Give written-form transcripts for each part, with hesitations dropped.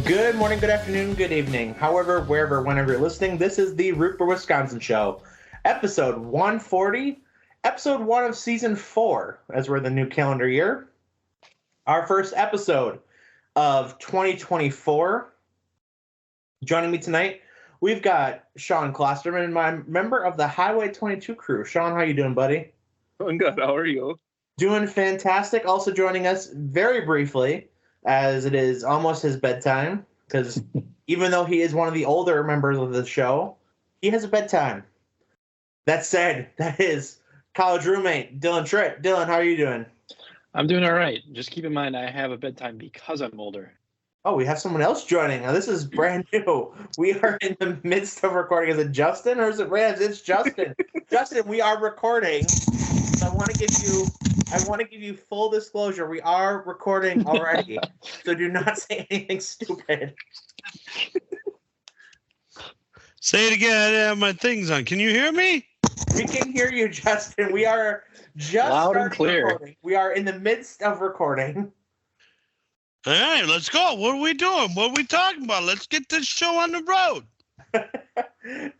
Good morning, good afternoon, good evening. However, wherever, whenever you're listening, this is the Root for Wisconsin show. Episode 140, episode 1 of season 4, as we're in the new calendar year. Our first episode of 2024. Joining me tonight, we've got Sean Klosterman, my member of the Highway 22 crew. Sean, how you doing, buddy? Doing good. How are you? Doing fantastic. Also joining us very briefly, as it is almost his bedtime, because even though he is one of the older members of the show, he has a bedtime. That said, that is college roommate Dylan Tritt. Dylan, how are you doing? I'm doing all right. Just keep in mind I have a bedtime because I'm older. Oh, we have someone else joining. Now, this is brand new. We are in the midst of recording. Is it Justin or is it Rams? It's Justin. Justin, we are recording. So I want to give you full disclosure. We are recording already. So do not say anything stupid. Say it again. I didn't have my things on. Can you hear me? We can hear you, Justin. We are just loud and clear. Recording. We are in the midst of recording. All right, let's go. What are we doing? What are we talking about? Let's get this show on the road.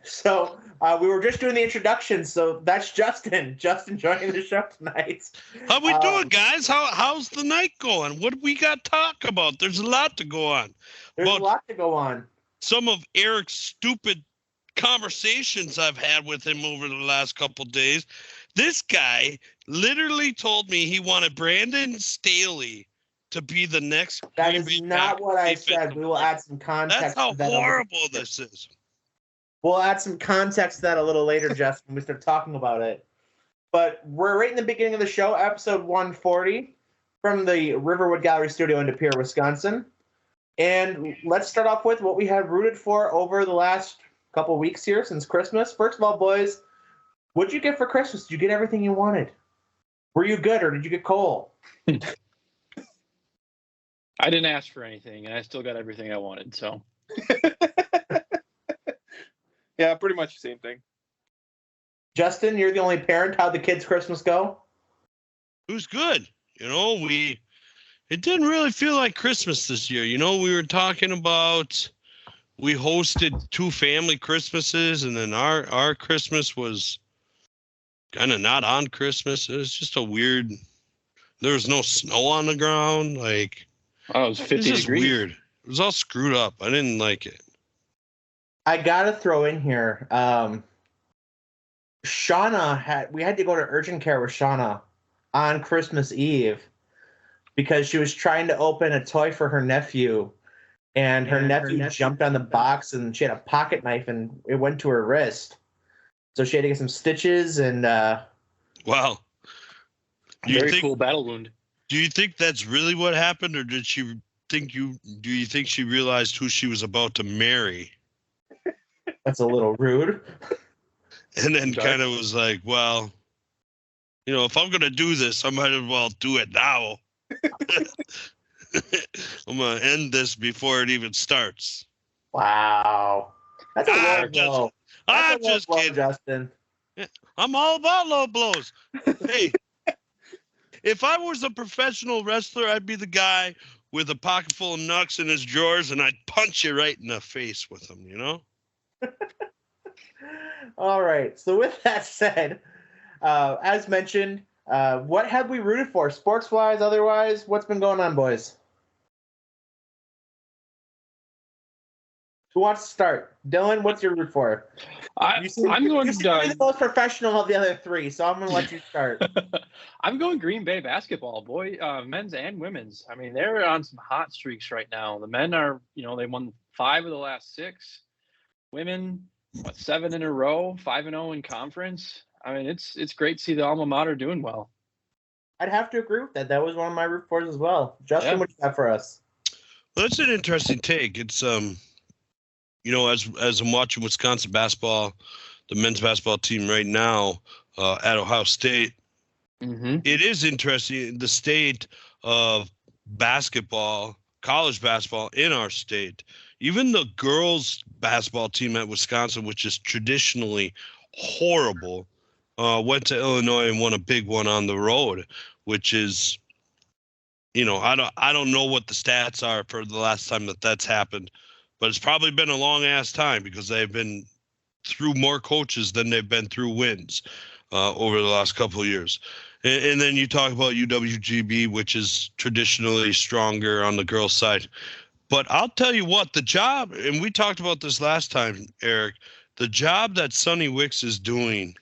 So we were just doing the introduction. So that's Justin. Justin joining the show tonight. How we doing, guys? How's the night going? What do we got to talk about? There's a lot to go on. There's a lot to go on. Some of Eric's stupid conversations I've had with him over the last couple of days. This guy literally told me he wanted Brandon Staley to be the next. That is not what I said. We will add some context. That's how horrible this is. We'll add some context to that a little later, Justin, when we start talking about it. But we're right in the beginning of the show, episode 140, from the Riverwood Gallery Studio in De Pere, Wisconsin. And let's start off with what we have rooted for over the last couple weeks here since Christmas. First of all, boys, what'd you get for Christmas? Did you get everything you wanted? Were you good or did you get coal? I didn't ask for anything, and I still got everything I wanted. So, Yeah, pretty much the same thing. Justin, you're the only parent. How'd the kids' Christmas go? It was good. It didn't really feel like Christmas this year. We were talking about we hosted 2 family Christmases, and then our Christmas was kind of not on Christmas. It was just a weird. There was no snow on the ground. Like, it was 50 it was just degrees. weird. It was all screwed up. I didn't like it. I gotta throw in here. We had to go to urgent care with Shauna on Christmas Eve because she was trying to open a toy for her nephew, and her nephew jumped on the box and she had a pocket knife and it went to her wrist. So she had to get some stitches and Wow. Very cool battle wound. Do you think that's really what happened, or do you think she realized who she was about to marry? That's a little rude. And then kind of was like, well, if I'm going to do this, I might as well do it now. I'm going to end this before it even starts. Wow. That's a low blow. I'm just kidding. Justin. I'm all about low blows. Hey, if I was a professional wrestler, I'd be the guy with a pocket full of nuts in his drawers, and I'd punch you right in the face with them, All right. So with that said, as mentioned, what have we rooted for, sports-wise, otherwise? What's been going on, boys? Who wants to start? Dylan, what's your root for? I'm going to be the most professional of the other 3, so I'm going to let you start. I'm going Green Bay basketball, boy, men's and women's. I mean, they're on some hot streaks right now. The men are, they won 5 of the last 6. Women, 7 in a row, 5-0 in conference. I mean, it's great to see the alma mater doing well. I'd have to agree with that. That was one of my root fors as well. Justin, what do you got for us? Well, that's an interesting take. It's as I'm watching Wisconsin basketball, the men's basketball team right now at Ohio State, It is interesting the state of basketball, college basketball in our state. Even the girls basketball team at Wisconsin, which is traditionally horrible, went to Illinois and won a big one on the road, which is, I don't know what the stats are for the last time that's happened, but it's probably been a long ass time because they've been through more coaches than they've been through wins over the last couple of years. And then you talk about UWGB, which is traditionally stronger on the girls' side. But I'll tell you what, the job, and we talked about this last time, Eric, the job that Sonny Wicks is doing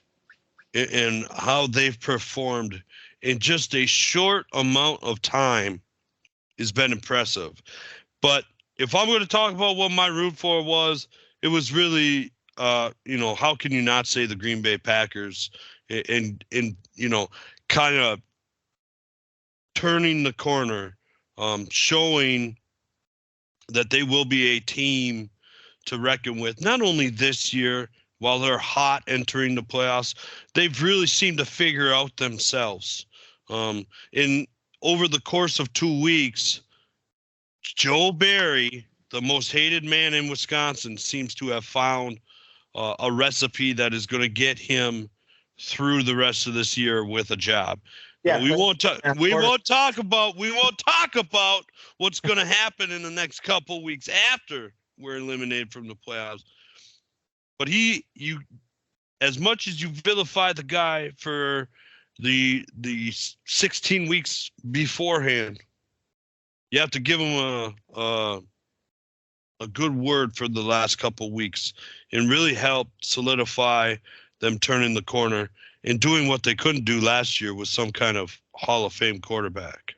and how they've performed in just a short amount of time has been impressive. But if I'm going to talk about what my root for was, it was really, how can you not say the Green Bay Packers and kind of turning the corner, showing that they will be a team to reckon with, not only this year while they're hot entering the playoffs, they've really seemed to figure out themselves. Over the course of 2 weeks, Joe Barry, the most hated man in Wisconsin, seems to have found a recipe that is going to get him through the rest of this year with a job. Yeah, we won't talk about what's going to happen in the next couple weeks after we're eliminated from the playoffs. But as much as you vilify the guy for the 16 weeks beforehand, you have to give him a good word for the last couple weeks and really help solidify them turning the corner and doing what they couldn't do last year with some kind of Hall of Fame quarterback.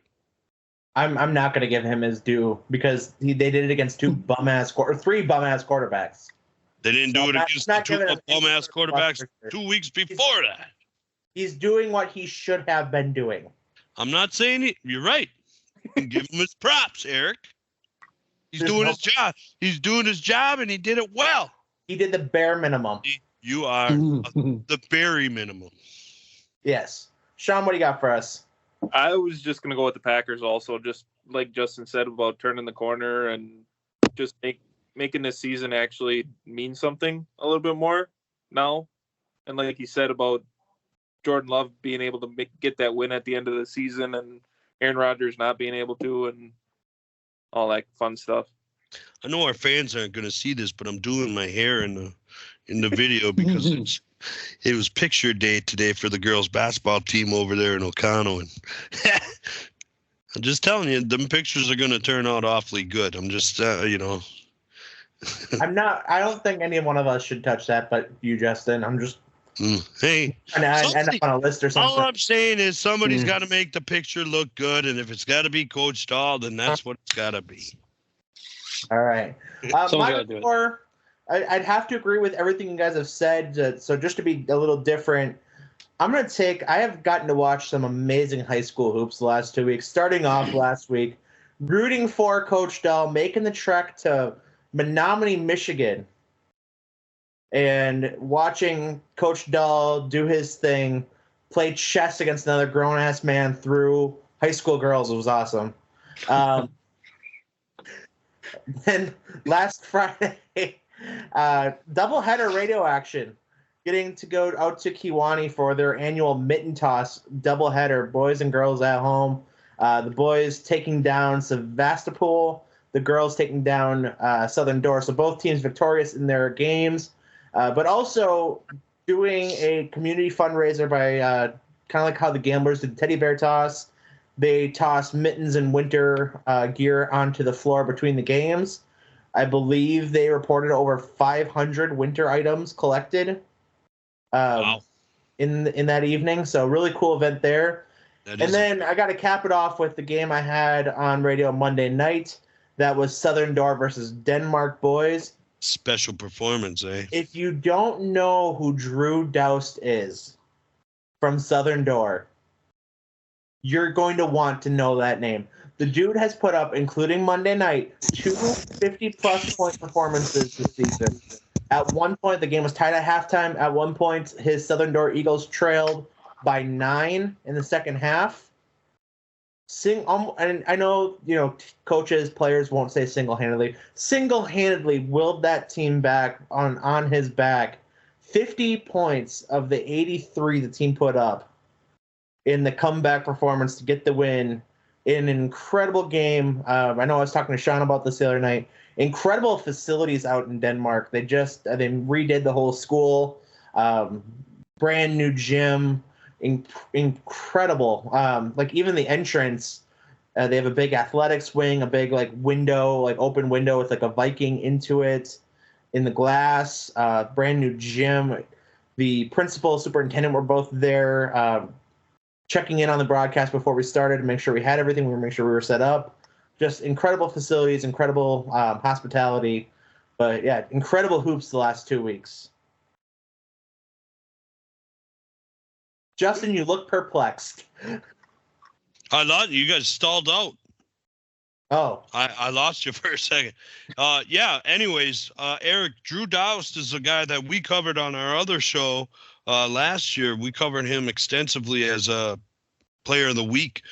I'm not going to give him his due because they did it against three bum-ass quarterbacks. They didn't do it against the two bum-ass quarterbacks 2 weeks before that. He's doing what he should have been doing. I'm not saying it. You're right. Give him his props, Eric. He's doing his job. He's doing his job, and he did it well. He did the bare minimum. You are the very minimum. Yes. Sean, what do you got for us? I was just going to go with the Packers also, just like Justin said about turning the corner and just making this season actually mean something a little bit more now. And like he said about Jordan Love being able to get that win at the end of the season and Aaron Rodgers not being able to and all that fun stuff. I know our fans aren't going to see this, but I'm doing my hair in the video because it was picture day today for the girls basketball team over there in O'Connell. And I'm just telling you, them pictures are going to turn out awfully good. I'm just, I don't think any one of us should touch that, but you, Justin. I'm just. Hey, and I end up on a list or something. All I'm saying is somebody's got to make the picture look good, and if it's got to be Coach Dahl, then that's what it's got to be. All right. My score, I'd have to agree with everything you guys have said. So just to be a little different, I have gotten to watch some amazing high school hoops the last 2 weeks, starting off last week, rooting for Coach Dahl, making the trek to Menominee, Michigan, and watching Coach Dahl do his thing, play chess against another grown-ass man through high school girls. It was awesome. Then last Friday, doubleheader radio action, getting to go out to Kewanee for their annual mitten toss doubleheader, boys and girls at home. The boys taking down Sevastopol, the girls taking down Southern Door. So both teams victorious in their games. But also doing a community fundraiser by kind of like how the Gamblers did teddy bear toss. They tossed mittens and winter gear onto the floor between the games. I believe they reported over 500 winter items collected Wow. in that evening. So really cool event there. And then I got to cap it off with the game I had on radio Monday night. That was Southern Door versus Denmark boys. Special performance, eh? If you don't know who Drew Doust is from Southern Door, you're going to want to know that name. The dude has put up, including Monday night, 2 50-plus point performances this season. At one point, the game was tied at halftime. At one point, his Southern Door Eagles trailed by 9 in the second half. And I know, coaches, players won't say single-handedly. Single-handedly willed that team back on his back. 50 points of the 83 the team put up in the comeback performance to get the win in an incredible game. I know I was talking to Sean about this the other night. Incredible facilities out in Denmark. They redid the whole school, brand new gym, incredible. Like even the entrance, they have a big athletics wing, a big like window, like open window with like a Viking into it in the glass. Brand new gym. The principal, superintendent were both there, checking in on the broadcast before we started to make sure we had everything. We were make sure we were set up. Just incredible facilities, incredible hospitality, but yeah, incredible hoops the last 2 weeks. Justin, you look perplexed. I thought you guys stalled out. Oh, I lost you for a second. Yeah. Anyways, Eric, Drew Doust is a guy that we covered on our other show last year. We covered him extensively as a player of the week.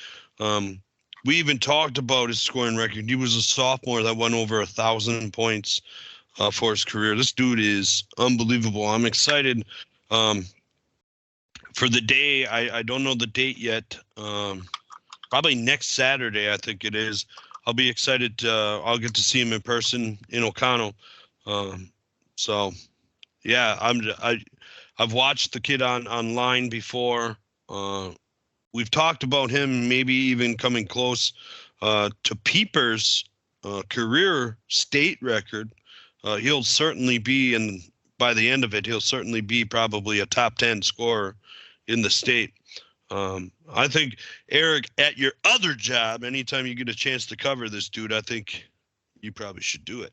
We even talked about his scoring record. He was a sophomore that went over 1,000 points for his career. This dude is unbelievable. I'm excited for the day. I don't know the date yet. Probably next Saturday, I think it is. I'll be excited. I'll get to see him in person in O'Connell. So, yeah, I've watched the kid online before. We've talked about him maybe even coming close to Pieper's career state record. He'll certainly be, by the end of it, he'll certainly be probably a top 10 scorer in the state. I think, Eric, at your other job, anytime you get a chance to cover this dude, I think you probably should do it.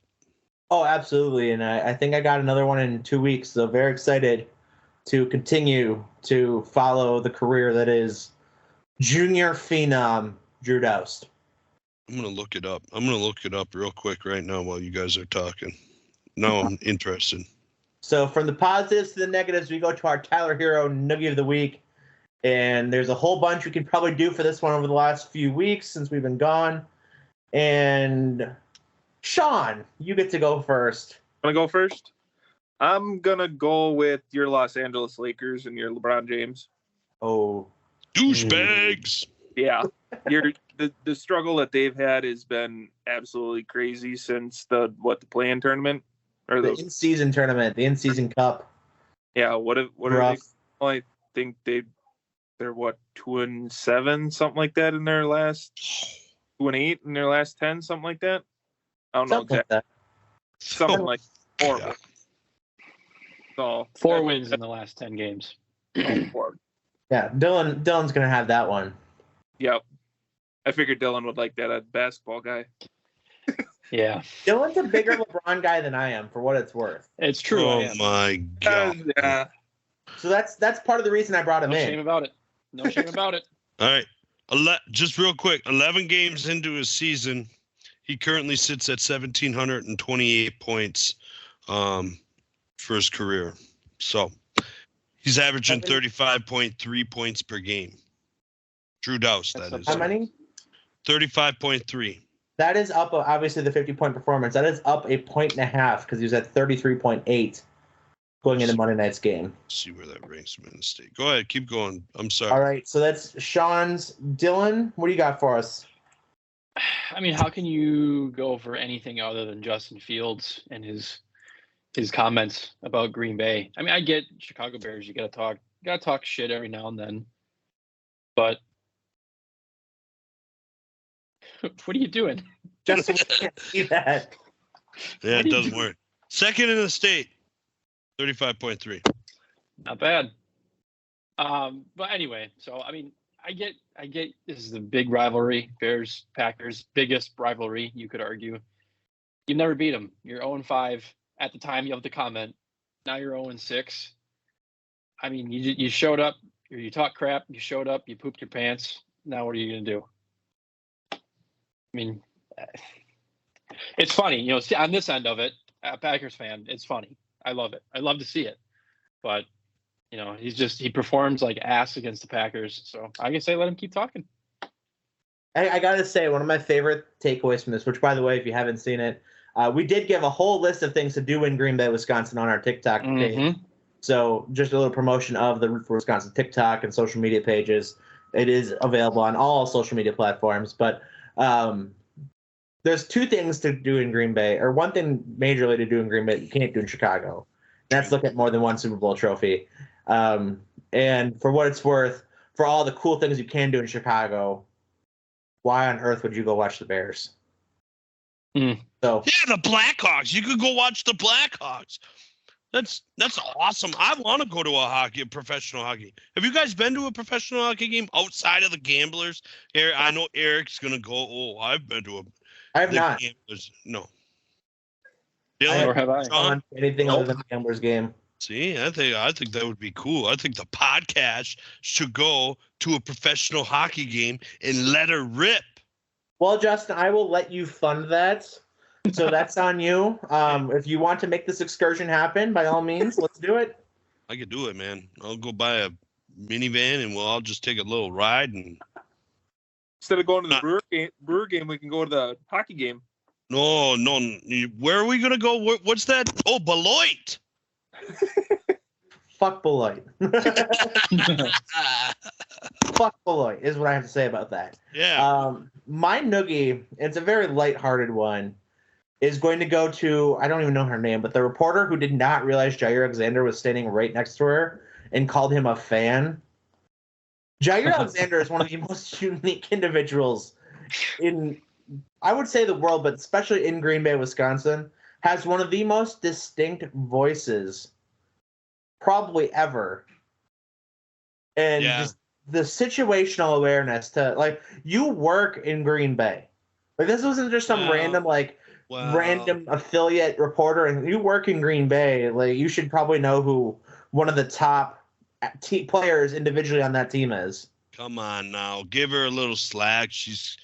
Oh, absolutely. And I think I got another one in 2 weeks. So very excited to continue to follow the career that is junior phenom Drew Doust. I'm going to look it up. I'm going to look it up real quick right now while you guys are talking. Now I'm interested. So from the positives to the negatives, we go to our Tyler Hero Noogie of the Week. And there's a whole bunch we could probably do for this one over the last few weeks since we've been gone. And Sean, you get to go first. Want to go first? I'm going to go with your Los Angeles Lakers and your LeBron James. Oh. Douchebags. Yeah. The struggle that they've had has been absolutely crazy since the play-in tournament. Or the in-season tournament, the in-season cup. Yeah, what are they? Well, I think they're 2-7, something like that in their last 2-8 in their last 10, something like that. I don't know exactly. Something like horrible. Yeah. So 4 wins in the last 10 games. Yeah, Dylan's gonna have that one. Yep. I figured Dylan would like that, a basketball guy. Yeah. Dylan's a bigger LeBron guy than I am, for what it's worth. It's true. Oh my God. Yeah. So that's part of the reason I brought him in. No shame about it. No shame about it. All right. Just real quick, 11 games into his season, he currently sits at 1,728 points for his career. So he's averaging 35.3 points per game. Drew Doust, that is. How many? 35.3. That is up, obviously, the 50-point performance. That is up 1.5 points because he was at 33.8 going into Monday night's game. Let's see where that ranks him in the state. Go ahead. Keep going. I'm sorry. All right. So that's Sean's. Dylan, what do you got for us? I mean, how can you go for anything other than Justin Fields and his comments about Green Bay? I mean, I get Chicago Bears. You gotta talk shit every now and then. But what are you doing? Justin, we can't see that. Yeah, it doesn't work. Second in the state, 35.3. Not bad. But anyway, so I mean, I get this is a big rivalry, Bears Packers, biggest rivalry you could argue. You never beat them. You're 0-5 at the time you have the comment. Now you're 0-6. I mean, you showed up. You talk crap. You showed up. You pooped your pants. Now what are you gonna do? I mean, it's funny, you know. See, on this end of it, a Packers fan, it's funny. I love it. I love to see it. But you know, he performs like ass against the Packers. So I guess I let him keep talking. I gotta say, one of my favorite takeaways from this, which by the way, if you haven't seen it, we did give a whole list of things to do in Green Bay, Wisconsin on our TikTok page. So just a little promotion of the Root for Wisconsin TikTok and social media pages. It is available on all social media platforms, but there's two things to do in Green Bay, or one thing majorly to do in Green Bay that you can't do in Chicago. That's look at more than one Super Bowl trophy. And for what it's worth, for all the cool things you can do in Chicago, why on earth would you go watch the Bears? So yeah, the Blackhawks. You could go watch the Blackhawks. That's awesome. I want to go to a professional hockey. Have you guys been to a professional hockey game outside of the gamblers? I know Eric's gonna go. Oh, I've been to I have not. Gamblers. No. Nor have I. Gone to anything other than the Gamblers game. See, I think that would be cool. I think the podcast should go to a professional hockey game and let her rip. Well, Justin, I will let you fund that. So that's on you. If you want to make this excursion happen, by all means, let's do it. I could do it, man. I'll go buy a minivan and we'll all just take a little ride. And instead of going to the Brewer game, we can go to the hockey game. No. Where are we gonna go? What's that? Oh, Beloit. Fuck Beloit. Fuck Beloit is what I have to say about that. Yeah. My noogie, it's a very lighthearted one, is going to go to, I don't even know her name, but the reporter who did not realize Jair Alexander was standing right next to her and called him a fan. Jair Alexander is one of the most unique individuals in, I would say, the world, but especially in Green Bay, Wisconsin, has one of the most distinct voices probably ever. And just the situational awareness to, like, you work in Green Bay. Like, this wasn't just some random affiliate reporter, and you work in Green Bay. Like, you should probably know who one of the top players individually on that team is. Come on now, give her a little slack. She's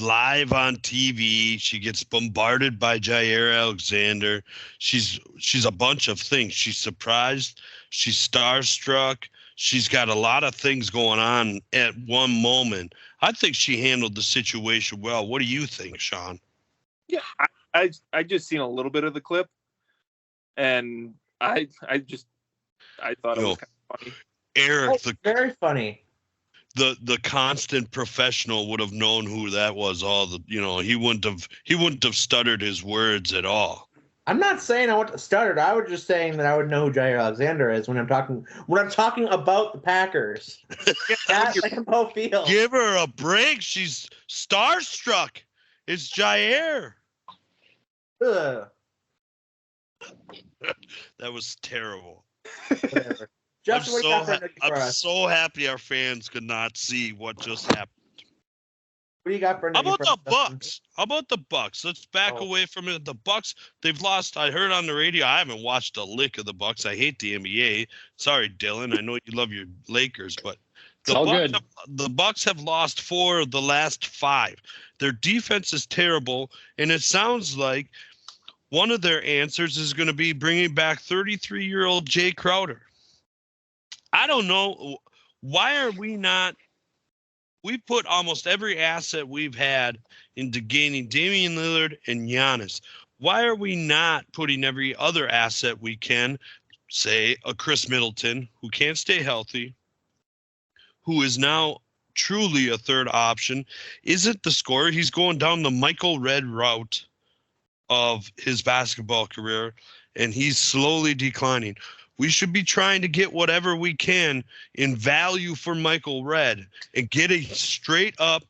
live on TV. She gets bombarded by Jair Alexander. She's a bunch of things. She's surprised. She's starstruck. She's got a lot of things going on at one moment. I think she handled the situation well. What do you think, Sean? Yeah, I just seen a little bit of the clip, and I thought it was kind of funny. Eric, very funny. The constant professional would have known who that was. He wouldn't have stuttered his words at all. I'm not saying I want to stutter. I was just saying that I would know who Jair Alexander is when I'm talking about the Packers. That's Lambeau Field. Give her a break. She's starstruck. It's Jair. Ugh. That was terrible. Whatever. I'm so happy our fans could not see what just happened. What do you got for How about the Bucks? How about the Bucks? Let's back away from it. The Bucks, they've lost. I heard on the radio. I haven't watched a lick of the Bucks. I hate the NBA. Sorry, Dylan. I know you love your Lakers, but the Bucks have lost 4 of the last 5. Their defense is terrible, and it sounds like one of their answers is going to be bringing back 33-year-old Jay Crowder. I don't know. Why are we not? We put almost every asset we've had into gaining Damian Lillard and Giannis. Why are we not putting every other asset we can, say a Chris Middleton, who can't stay healthy, who is now truly a third option, isn't the scorer? He's going down the Michael Redd route of his basketball career, and he's slowly declining. We should be trying to get whatever we can in value for Michael Redd and get a straight-up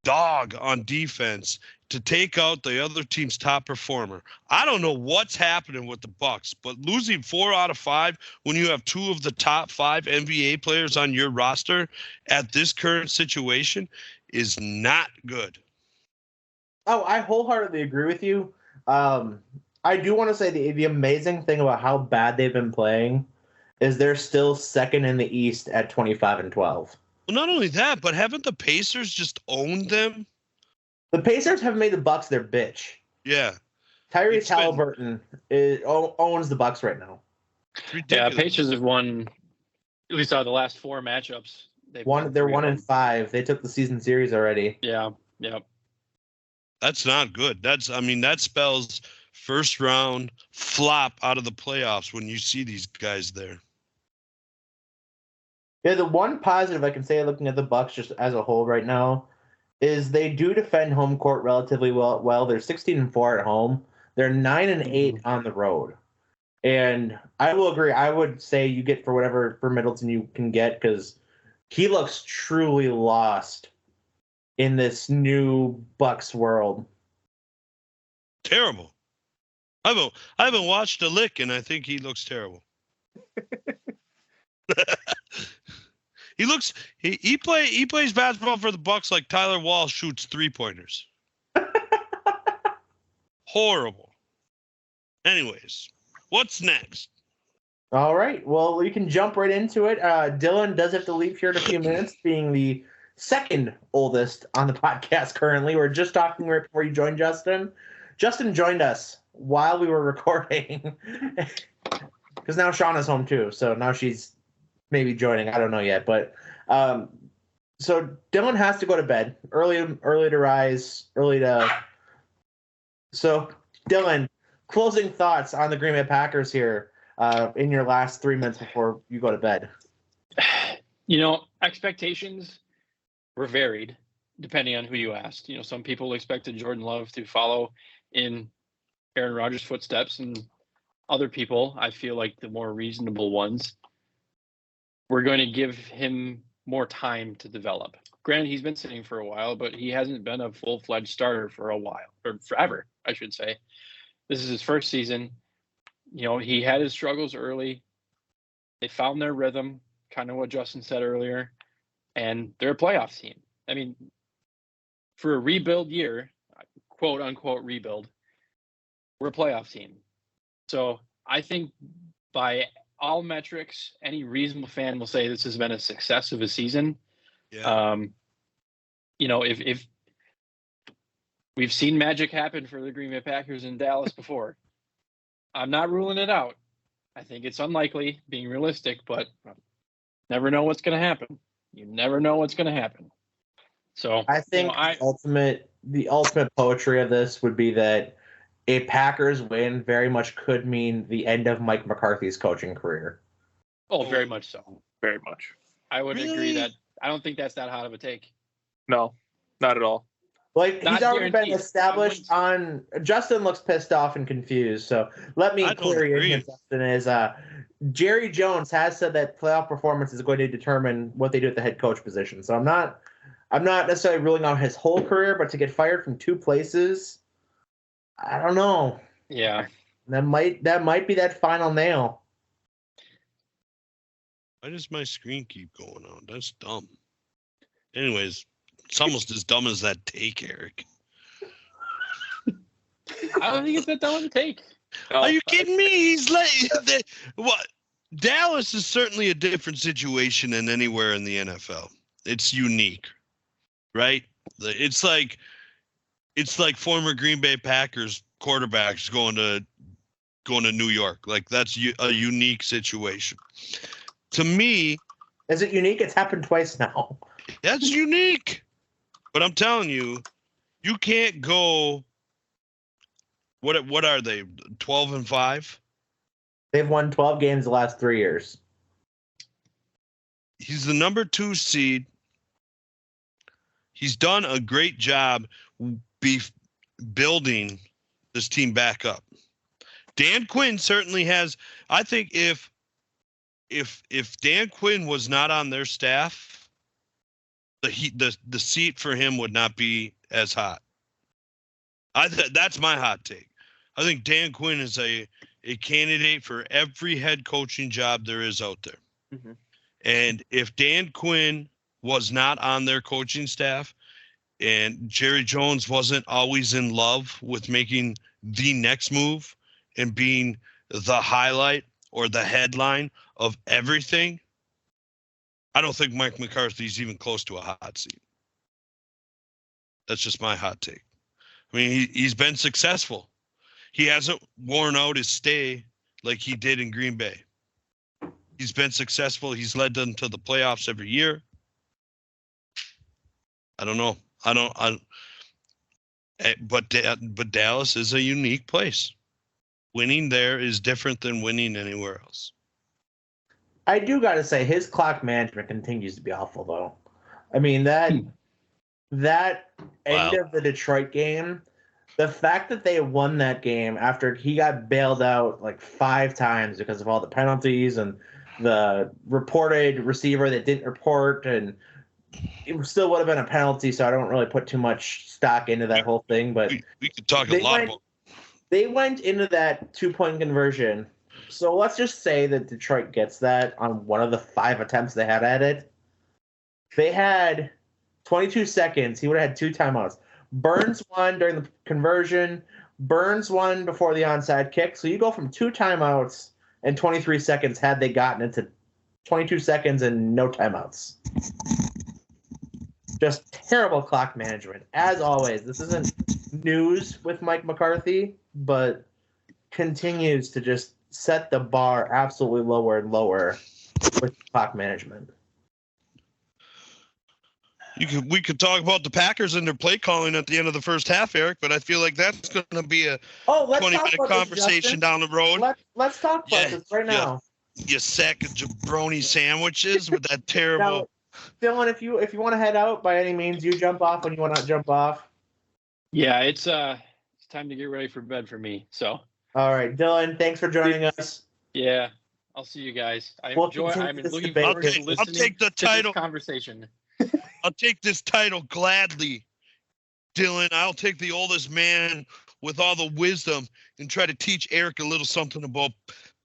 dog on defense to take out the other team's top performer. I don't know what's happening with the Bucks, but losing 4 out of 5 when you have 2 of the top 5 NBA players on your roster at this current situation is not good. Oh, I wholeheartedly agree with you. I do want to say the amazing thing about how bad they've been playing is they're still second in the East at 25-12. Well, not only that, but haven't the Pacers just owned them? The Pacers have made the Bucks their bitch. Yeah. Tyrese Halliburton owns the Bucks right now. Yeah, Pacers have won at least out of the last 4 matchups. They're 1-5. They took the season series already. Yeah. That's not good. That spells first round flop out of the playoffs when you see these guys there. Yeah, the one positive I can say looking at the Bucks just as a whole right now is they do defend home court relatively well. They're 16-4 at home. They're 9-8 on the road. And I will agree. I would say you get for whatever for Middleton you can get because he looks truly lost in this new Bucks world. Terrible. I haven't watched a lick, and I think he looks terrible. He plays basketball for the Bucks like Tyler Wall shoots 3-pointers. Horrible. Anyways, what's next? All right. Well, we can jump right into it. Dylan does have to leave here in a few minutes, being the second oldest on the podcast currently. We're just talking right before you joined Justin. Justin joined us while we were recording because now Shauna's home too. So now she's maybe joining. I don't know yet. But so Dylan has to go to bed early to rise, early to. So Dylan, closing thoughts on the Green Bay Packers here in your last 3 minutes before you go to bed. Expectations were varied depending on who you asked. Some people expected Jordan Love to follow in Aaron Rodgers' footsteps, and other people, I feel like the more reasonable ones, we're going to give him more time to develop. Granted, he's been sitting for a while, but he hasn't been a full-fledged starter for a while, or forever, I should say. This is his first season. He had his struggles early. They found their rhythm, kind of what Justin said earlier, and they're a playoff team. I mean, for a rebuild year, quote unquote rebuild, we're a playoff team. So I think by all metrics, any reasonable fan will say this has been a success of a season. Yeah. If we've seen magic happen for the Green Bay Packers in Dallas before, I'm not ruling it out. I think it's unlikely, being realistic, but never know what's going to happen. You never know what's going to happen. So I think the ultimate poetry of this would be that a Packers win very much could mean the end of Mike McCarthy's coaching career. Oh, very much so. Very much. I would agree that I don't think that's that hot of a take. No, not at all. Like, Not he's already been guaranteed. established on. Justin looks pissed off and confused. So let me I don't clear you in agree. here, Justin. Is Jerry Jones has said that playoff performance is going to determine what they do at the head coach position. So I'm not necessarily ruling out his whole career, but to get fired from two places, I don't know. Yeah. That might be that final nail. Why does my screen keep going on? That's dumb. Anyways, it's almost as dumb as that take, Eric. I don't think it's that dumb of a take. Are you kidding me? He's what? Dallas is certainly a different situation than anywhere in the NFL. It's unique, right? It's like former Green Bay Packers quarterbacks going to New York. Like, that's a unique situation. To me, is it unique? It's happened twice now. That's unique. But I'm telling you, you can't go. What are they? 12-5? They've won 12 games the last 3 years. He's the number 2 seed. He's done a great job building this team back up. Dan Quinn certainly has. I think if Dan Quinn was not on their staff, the seat for him would not be as hot. That's my hot take. I think Dan Quinn is a candidate for every head coaching job there is out there. Mm-hmm. And if Dan Quinn was not on their coaching staff and Jerry Jones wasn't always in love with making the next move and being the highlight or the headline of everything, I don't think Mike McCarthy's even close to a hot seat. That's just my hot take. I mean, he's been successful. He hasn't worn out his stay like he did in Green Bay. He's been successful. He's led them to the playoffs every year. I don't know. But Dallas is a unique place. Winning there is different than winning anywhere else. I do got to say, his clock management continues to be awful, though. I mean, that end of the Detroit game, the fact that they won that game after he got bailed out like 5 times because of all the penalties and the reported receiver that didn't report, and it still would have been a penalty, so I don't really put too much stock into that whole thing. But we could talk a lot about. They went into that 2-point conversion. So let's just say that Detroit gets that on one of the 5 attempts they had at it. They had 22 seconds. He would have had 2 timeouts. Burns won during the conversion. Burns won before the onside kick. So you go from 2 timeouts and 23 seconds had they gotten into 22 seconds and no timeouts. Just terrible clock management. As always, this isn't news with Mike McCarthy, but continues to just set the bar absolutely lower and lower with clock management. We could talk about the Packers and their play calling at the end of the first half, Eric, but I feel like that's going to be a 20-minute conversation down the road. Let's talk about this right now. You sack of jabroni sandwiches with that terrible. Now, Dylan, if you want to head out by any means, you jump off when you want to jump off. Yeah, it's time to get ready for bed for me. So. All right, Dylan, thanks for joining us. Yeah, I'll see you guys. I'm looking forward to listening I'll take the title to this conversation. I'll take this title gladly, Dylan. I'll take the oldest man with all the wisdom and try to teach Eric a little something about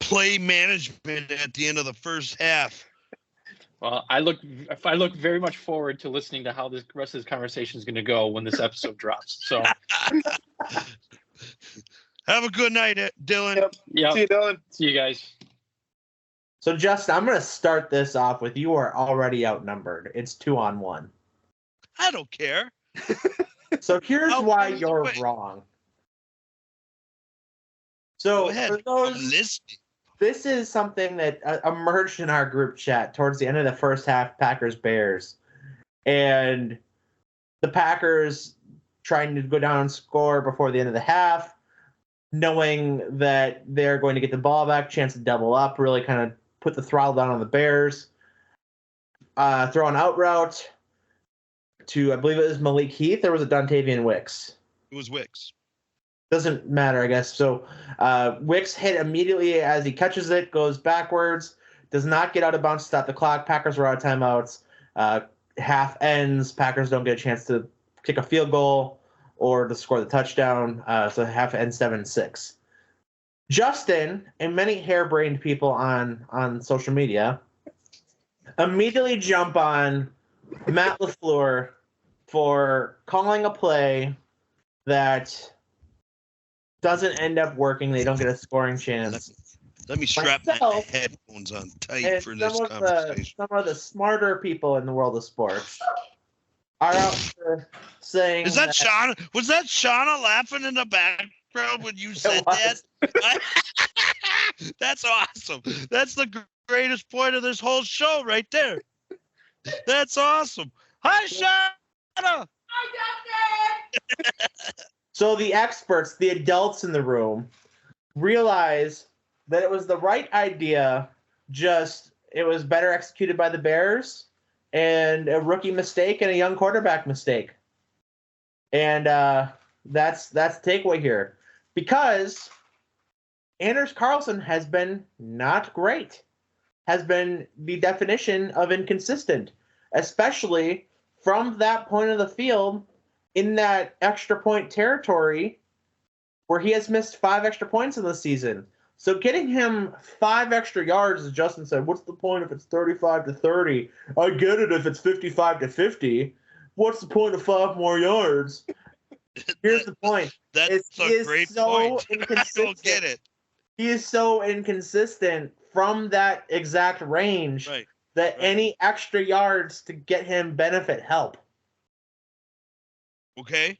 play management at the end of the first half. Well, I look very much forward to listening to how this rest of this conversation is going to go when this episode drops. So, have a good night, Dylan. Yep. See you, Dylan. See you guys. So, Justin, I'm going to start this off with you are already outnumbered. It's 2-on-1. I don't care. So here's why you're wrong. So go ahead. For those, this is something that emerged in our group chat towards the end of the first half, Packers-Bears. And the Packers trying to go down and score before the end of the half, knowing that they're going to get the ball back, chance to double up, really kind of put the throttle down on the Bears. Throw an out route to, I believe it was Malik Heath, or was it Dontavian Wicks? It was Wicks. Doesn't matter, I guess. So Wicks hit immediately as he catches it, goes backwards, does not get out of bounds to stop the clock. Packers were out of timeouts. Half ends. Packers don't get a chance to kick a field goal or to score the touchdown. So half ends 7-6. Justin and many harebrained people on social media immediately jump on Matt LaFleur for calling a play that doesn't end up working. They don't get a scoring chance. Let me strap my headphones on tight for this conversation. Some of the smarter people in the world of sports are out there saying... Is that Shauna? Was that Shauna laughing in the background when you said that? That's awesome. That's the greatest point of this whole show right there. That's awesome. Hi, Shauna! Hi, Justin! So the experts, the adults in the room, realize that it was the right idea, just it was better executed by the Bears, and a rookie mistake and a young quarterback mistake. And that's the takeaway here. Because Anders Carlson has been not great, has been the definition of inconsistent, especially from that point of the field in that extra point territory where he has missed 5 extra points in the season. So getting him 5 extra yards, as Justin said, what's the point if it's 35-30? I get it if it's 55-50. What's the point of 5 more yards? Here's the point. That's a great point. I don't get it. He is so inconsistent from that exact range that any extra yards to get him benefit help. Okay.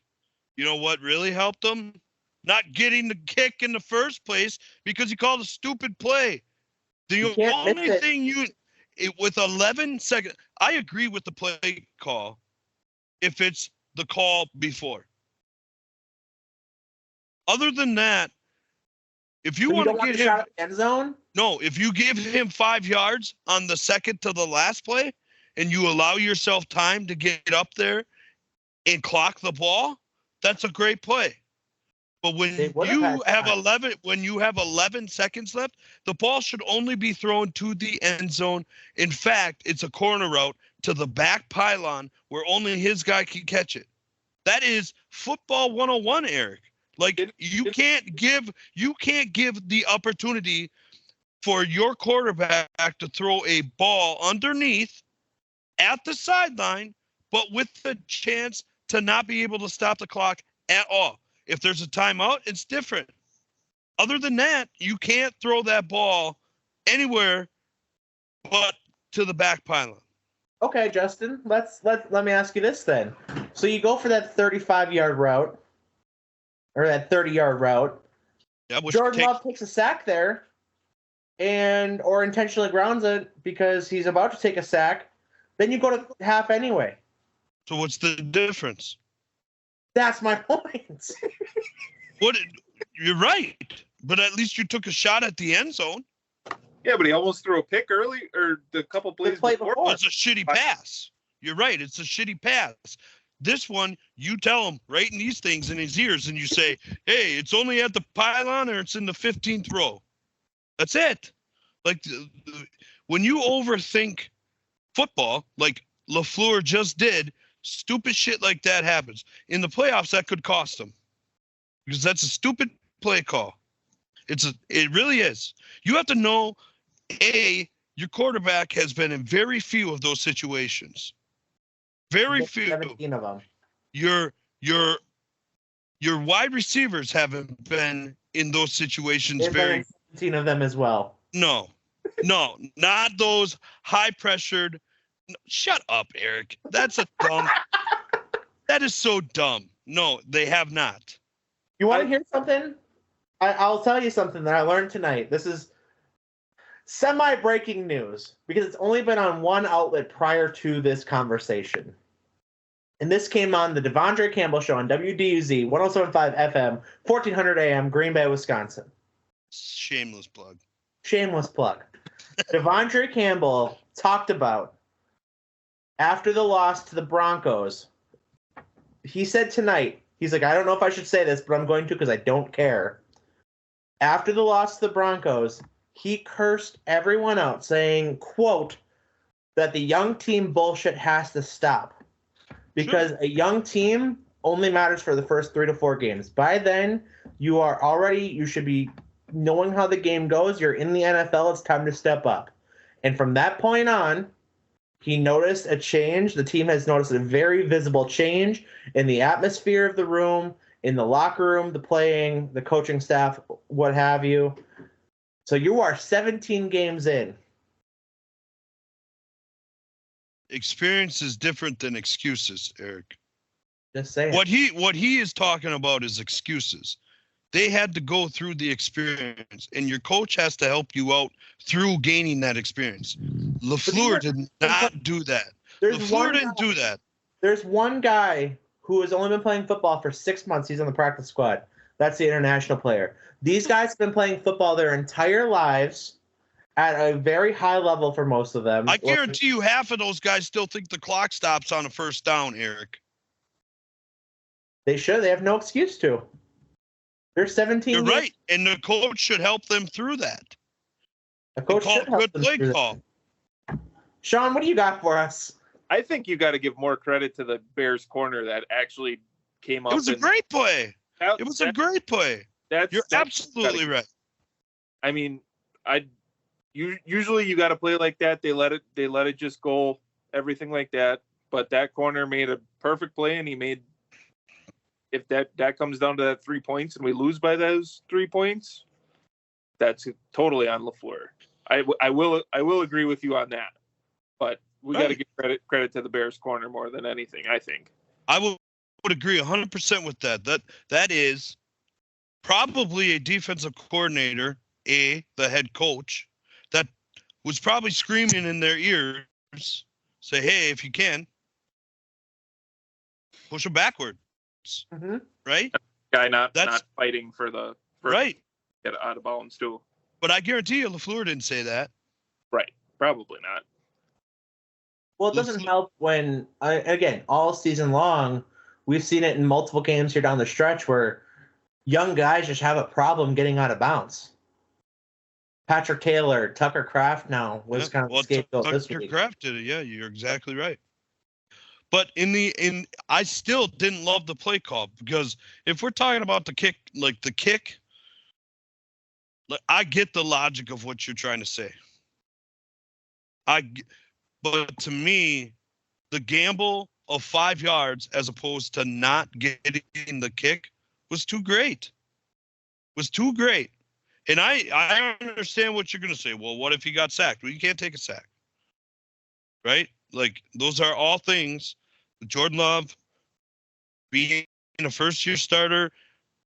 You know what really helped him? Not getting the kick in the first place because he called a stupid play. The only thing with 11 seconds, I agree with the play call if it's the call before. Other than that, if you want to get him, shot at the end zone? No, if you give him 5 yards on the second to the last play and you allow yourself time to get up there and clock the ball, that's a great play. But They would have had time. when you have 11 seconds left, the ball should only be thrown to the end zone. In fact, it's a corner route to the back pylon where only his guy can catch it. That is football 101, Eric. Like you can't give the opportunity for your quarterback to throw a ball underneath at the sideline, but with the chance to not be able to stop the clock at all. If there's a timeout, it's different. Other than that, you can't throw that ball anywhere but to the back pylon. Okay, Justin, let me ask you this then. So you go for that 35-yard route, or that 30-yard route. Yeah, Jordan Love takes a sack there, or intentionally grounds it because he's about to take a sack. Then you go to half anyway. So what's the difference? That's my point. You're right, but at least you took a shot at the end zone. Yeah, but he almost threw a pick early, or the couple plays before. It's a shitty pass. You're right. It's a shitty pass. This one, you tell him right in these things in his ears, and you say, hey, it's only at the pylon or it's in the 15th row. That's it. Like, when you overthink football, like LaFleur just did, stupid shit like that happens. In the playoffs, that could cost them. Because that's a stupid play call. It really is. You have to know, your quarterback has been in very few of those situations. Very few. 17 of them. Your wide receivers haven't been in those situations. There's been 17 of them as well. No, not those high pressured. Shut up, Eric. That's a dumb. That is so dumb. No, they have not. You want to hear something? I'll tell you something that I learned tonight. This is semi-breaking news because it's only been on one outlet prior to this conversation. And this came on the Devondre Campbell Show on WDUZ 107.5 FM, 1400 AM, Green Bay, Wisconsin. Shameless plug. Devondre Campbell talked about after the loss to the Broncos. He said tonight, he's like, I don't know if I should say this, but I'm going to because I don't care. After the loss to the Broncos, he cursed everyone out, saying, quote, that the young team bullshit has to stop. Because a young team only matters for the first 3 to 4 games. By then, you should be knowing how the game goes. You're in the NFL. It's time to step up. And from that point on, he noticed a change. The team has noticed a very visible change in the atmosphere of the room, in the locker room, the playing, the coaching staff, what have you. So you are 17 games in. Experience is different than excuses, Eric. Just saying. What he is talking about is excuses. They had to go through the experience, and your coach has to help you out through gaining that experience. LaFleur did not do that. LaFleur didn't do that. There's one guy who has only been playing football for 6 months. He's on the practice squad. That's the international player. These guys have been playing football their entire lives at a very high level for most of them. I guarantee you half of those guys still think the clock stops on a first down, Eric. They should. They have no excuse to. They're 17 You're years. right, and the coach should help them through that. The coach should help good them play through call. that. Sean, what do you got for us? I think you got to give more credit to the Bears corner that actually came up. It was a great play. It was a great play. You're absolutely right. I mean, usually you got to play like that. They let it just go, everything like that. But that corner made a perfect play, and he made. If that comes down to that 3 points and we lose by those 3 points, that's totally on LaFleur. I will agree with you on that, but we got to give credit to the Bears corner more than anything. I think I would agree 100% with that. That is probably a defensive coordinator, the head coach, that was probably screaming in their ears, say, hey, if you can, push them backwards. Mm-hmm. Right? Guy not fighting for right. Get out of bounds too. But I guarantee you, LaFleur didn't say that. Right. Probably not. Well, it doesn't help when, again, all season long, we've seen it in multiple games here down the stretch where young guys just have a problem getting out of bounds. Patrick Taylor, Tucker Kraft now was kind of the scapegoat this week. Tucker Kraft did it. Yeah, you're exactly right. But I still didn't love the play call because if we're talking about the kick, I get the logic of what you're trying to say. But to me, the gamble of 5 yards as opposed to not getting the kick was too great. And I understand what you're going to say. Well, what if he got sacked? Well, you can't take a sack. Right? Like, those are all things. Jordan Love being a first-year starter,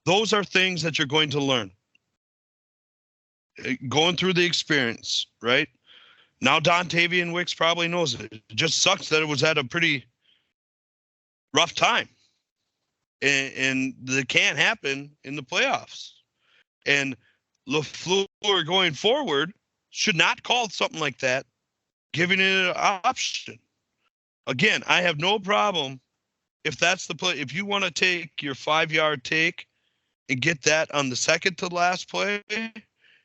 those are things that you're going to learn. Going through the experience, right? Now Dontavian Wicks probably knows it. It just sucks that it was at a pretty rough time. And that can't happen in the playoffs. And LaFleur going forward should not call something like that, giving it an option. Again, I have no problem if that's the play. If you want to take your 5-yard take and get that on the second to last play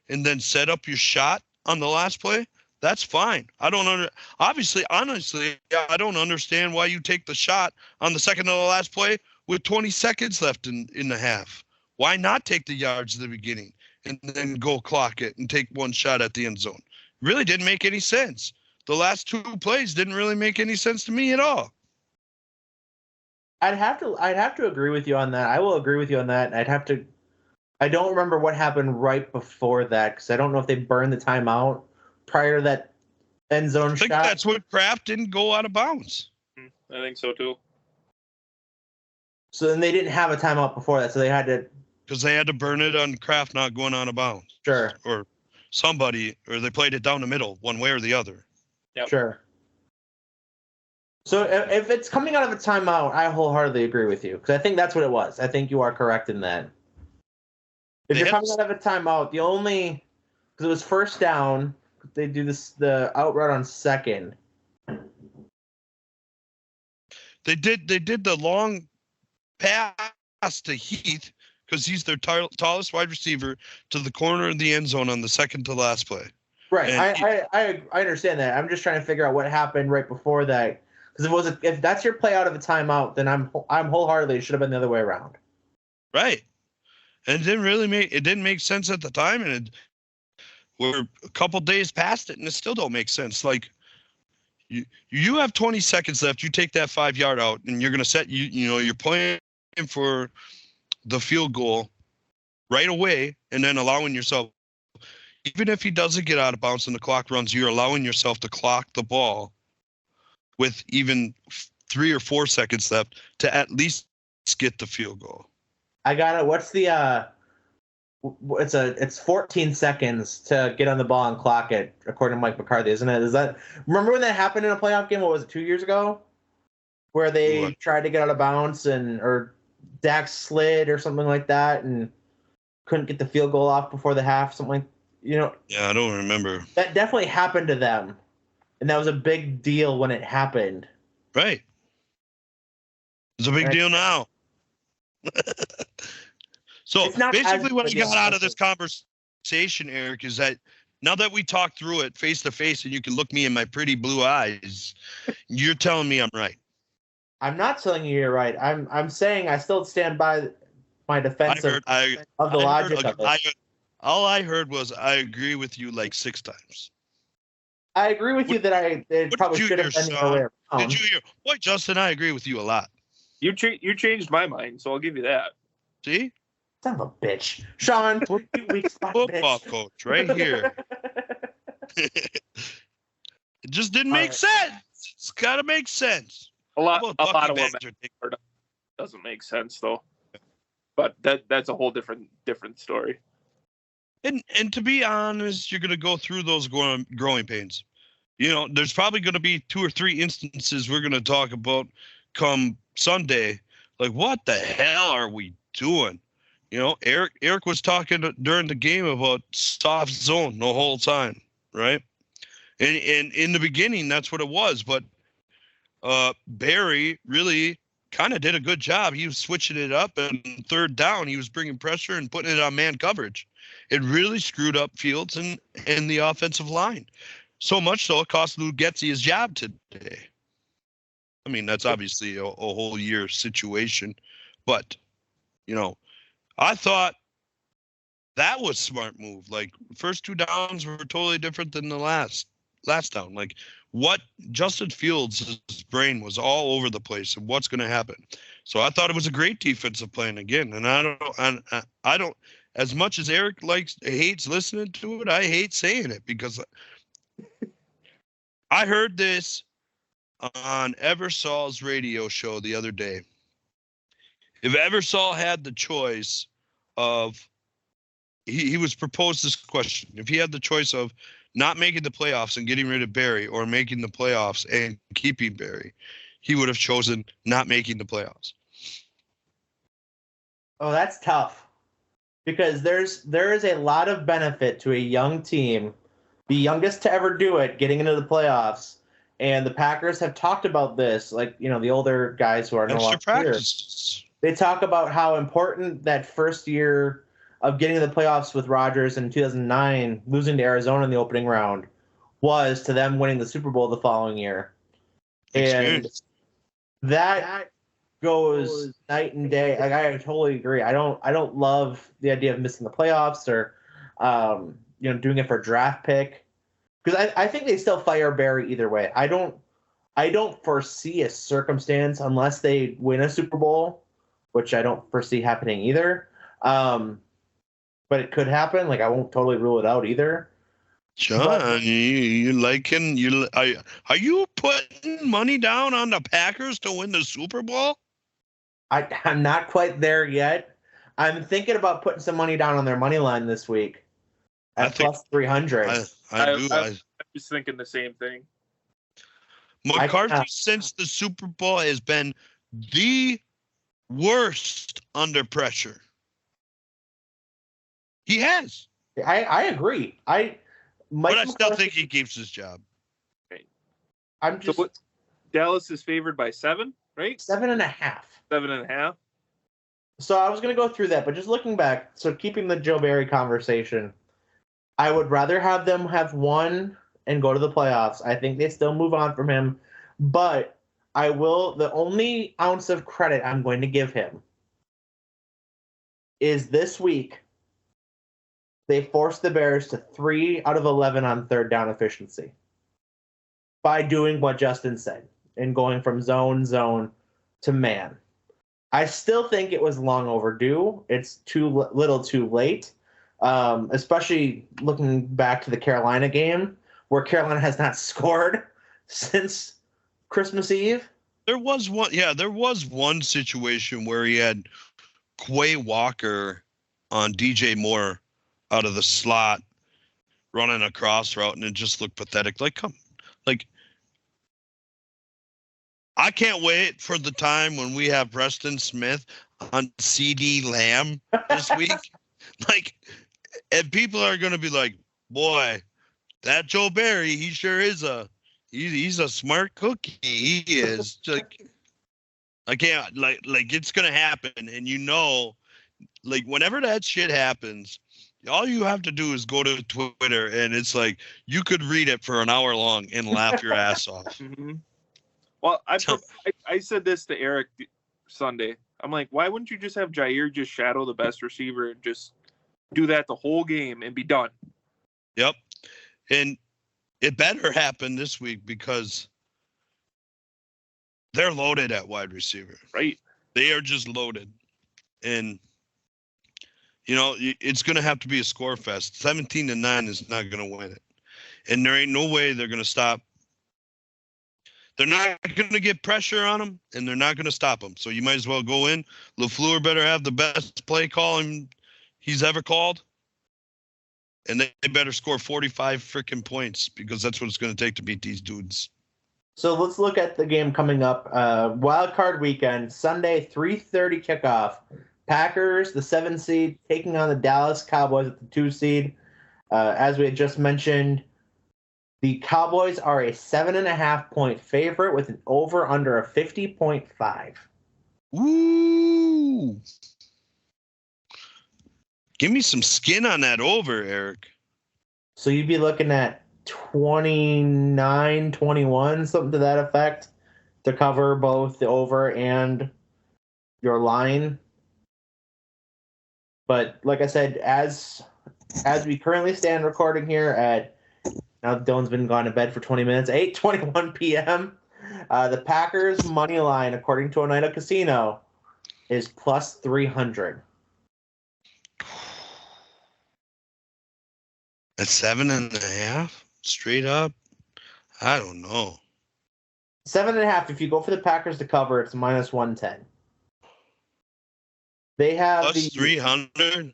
and then set up your shot on the last play, that's fine. Honestly, I don't understand why you take the shot on the second to the last play with 20 seconds left in the half. Why not take the yards at the beginning and then go clock it and take one shot at the end zone? Really didn't make any sense. The last 2 plays didn't really make any sense to me at all. I'd have to agree with you on that. I will agree with you on that. I don't remember what happened right before that because I don't know if they burned the timeout prior to that end zone shot. I think that's what Kraft didn't go out of bounds. I think so too. So then they didn't have a timeout before that, so they had to. Because they had to burn it on Kraft not going out of bounds. Sure. Or somebody, or they played it down the middle, one way or the other. Yep. Sure. So if it's coming out of a timeout, I wholeheartedly agree with you because I think that's what it was. I think you are correct in that. If you're coming out of a timeout, because it was first down, they do the out route on second. They did the long pass to Heath because he's their tallest wide receiver to the corner of the end zone on the second to last play. Right. I understand that. I'm just trying to figure out what happened right before that. Because if that's your play out of a timeout, then I'm wholeheartedly it should have been the other way around. Right. And it didn't make sense at the time, and we're a couple days past it, and it still don't make sense. Like you have 20 seconds left. You take that 5-yard out, and you're gonna set you're playing for the field goal right away, and then allowing yourself, even if he doesn't get out of bounds and the clock runs, you're allowing yourself to clock the ball with even 3 or 4 seconds left to at least get the field goal. I got it. What's the it's 14 seconds to get on the ball and clock it, according to Mike McCarthy, isn't it? Remember when that happened in a playoff game? What was it, 2 years ago? Where they tried to get out of bounds or Dak slid or something like that and couldn't get the field goal off before the half, something like, Yeah, I don't remember. That definitely happened to them. And that was a big deal when it happened. Right. It's a big deal now. So basically what I got out of this conversation, Eric, is that now that we talked through it face to face and you can look me in my pretty blue eyes, you're telling me I'm right. I'm not telling you you're right. I'm saying I still stand by my defense of the logic of it. All I heard was I agree with you like 6 times. I agree with you that it probably should have been the other way around. Did you hear? Boy, Justin, I agree with you a lot. You changed my mind, so I'll give you that. See? Son of a bitch. Sean, football coach right here. It just didn't make sense. It's got to make sense. A lot of women doesn't make sense, though. But that's a whole different story. And to be honest, you're going to go through those growing pains. There's probably going to be 2 or 3 instances we're going to talk about come Sunday. Like, what the hell are we doing? You know, Eric was talking during the game about soft zone the whole time, right? And in the beginning, that's what it was. But Barry really kind of did a good job. He was switching it up, and third down, he was bringing pressure and putting it on man coverage. It really screwed up Fields and the offensive line. So much so it cost Lou Getzi his job today. I mean, that's obviously a whole year situation. But, you know, I thought that was smart move. Like, first two downs were totally different than the last down. Like, what Justin Fields' brain was all over the place and what's going to happen. So I thought it was a great defensive plan again. And I don't, as much as Eric hates listening to it, I hate saying it because I heard this on Eversol's radio show the other day. If Eversol had the choice of, he was proposed this question. If he had the choice of not making the playoffs and getting rid of Barry or making the playoffs and keeping Barry, he would have chosen not making the playoffs. Oh, that's tough. Because there is a lot of benefit to a young team, the youngest to ever do it, getting into the playoffs. And the Packers have talked about this, like, you know, the older guys who are no longer here. They talk about how important that first year of getting to the playoffs with Rodgers in 2009, losing to Arizona in the opening round, was to them winning the Super Bowl the following year. And that goes night and day. Like, I totally agree. I don't love the idea of missing the playoffs or doing it for a draft pick, because I think they still fire Barry either way. I don't foresee a circumstance unless they win a Super Bowl, which I don't foresee happening either. But it could happen. Like, I won't totally rule it out either. John, are you putting money down on the Packers to win the Super Bowl? I'm not quite there yet. I'm thinking about putting some money down on their money line this week at plus 300. I was thinking the same thing. McCarthy, since the Super Bowl, has been the worst under pressure. He has. I agree. But I still think he keeps his job. Right. So Dallas is favored by 7, right? 7.5. 7.5. So I was going to go through that, but just looking back, so keeping the Joe Barry conversation, I would rather have them have won and go to the playoffs. I think they still move on from him, but the only ounce of credit I'm going to give him is this week they forced the Bears to 3 out of 11 on third down efficiency by doing what Justin said and going from zone to man. I still think it was long overdue. It's too little too late, especially looking back to the Carolina game where Carolina has not scored since Christmas Eve. There was one situation where he had Quay Walker on DJ Moore out of the slot running a cross route, and it just looked pathetic. I can't wait for the time when we have Preston Smith on CD Lamb this week. And people are going to be like, boy, that Joe Barry, he sure is he's a smart cookie. He is. I can't, it's going to happen. And whenever that shit happens, all you have to do is go to Twitter, and it's like you could read it for an hour long and laugh your ass off. Mm-hmm. Well, I said this to Eric Sunday. I'm like, why wouldn't you just have Jair just shadow the best receiver and just do that the whole game and be done? Yep. And it better happen this week because they're loaded at wide receiver. Right. They are just loaded. And it's going to have to be a score fest. 17-9 is not going to win it. And there ain't no way they're going to stop. They're not going to get pressure on them, and they're not going to stop them. So you might as well go in. LaFleur better have the best play calling he's ever called. And they better score 45 freaking points because that's what it's going to take to beat these dudes. So let's look at the game coming up. Wild card weekend, Sunday, 3:30 kickoff. Packers, the 7 seed, taking on the Dallas Cowboys at the 2 seed. As we had just mentioned, the Cowboys are a 7.5-point favorite with an over-under of 50.5. Ooh. Give me some skin on that over, Eric. So you'd be looking at 29, 21, something to that effect, to cover both the over and your line. But like I said, as we currently stand recording here at, now Dylan's been gone to bed for 20 minutes, 8:21 p.m., the Packers money line, according to Oneida Casino, is plus 300. At 7.5? Straight up? I don't know. 7.5. If you go for the Packers to cover, it's minus 110. They have Plus 300?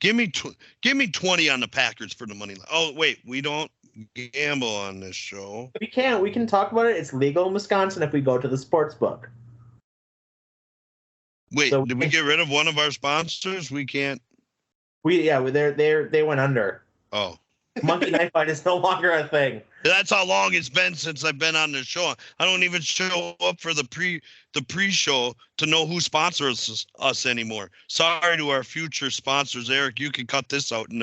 Give me 20 on the Packers for the money line. Oh, wait, we don't gamble on this show. We can talk about it. It's legal in Wisconsin if we go to the sports book. Wait, So did we get rid of one of our sponsors? We can't. They went under. Oh. Monkey Knife Fight is no longer a thing. That's how long it's been since I've been on the show. I don't even show up for the pre-show to know who sponsors us anymore. Sorry to our future sponsors, Eric. You can cut this out in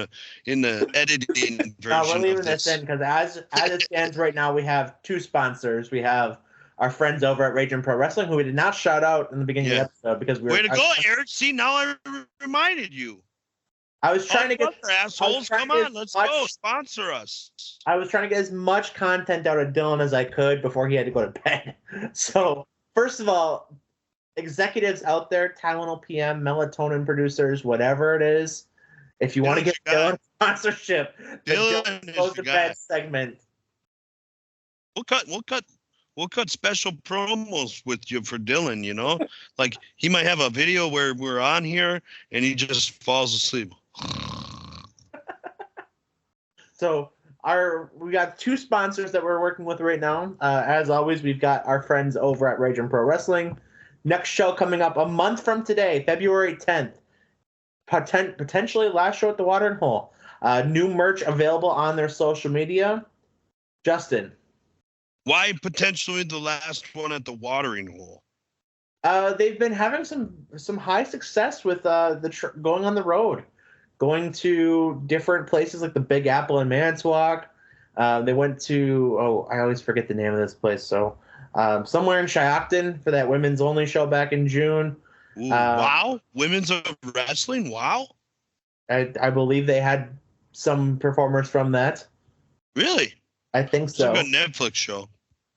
the editing version. No, we're leaving this in because as it stands right now, we have 2 sponsors. We have our friends over at Raging Pro Wrestling, who we did not shout out in the beginning of the episode because we were. Way to go, Eric! See, now I reminded you. I was trying to get assholes. Come on, let's go. Sponsor us. I was trying to get as much content out of Dylan as I could before he had to go to bed. So, first of all, executives out there, Tylenol PM, melatonin producers, whatever it is, if you want to get Dylan sponsorship, the Dylan goes to bed segment. We'll cut special promos with you for Dylan, you know? Like, he might have a video where we're on here and he just falls asleep. So we got 2 sponsors that we're working with right now. As always, we've got our friends over at Raging Pro Wrestling. Next show coming up a month from today, February 10th. Potentially last show at the Watering Hole. New merch available on their social media. Justin. Why potentially the last one at the Watering Hole? They've been having some high success with going on the road, going to different places like the Big Apple in Manitowoc. They went to I always forget the name of this place. So somewhere in Shiocton for that women's only show back in June. Ooh, wow, women's wrestling. Wow. I believe they had some performers from that. Really? I think so. It's a good Netflix show.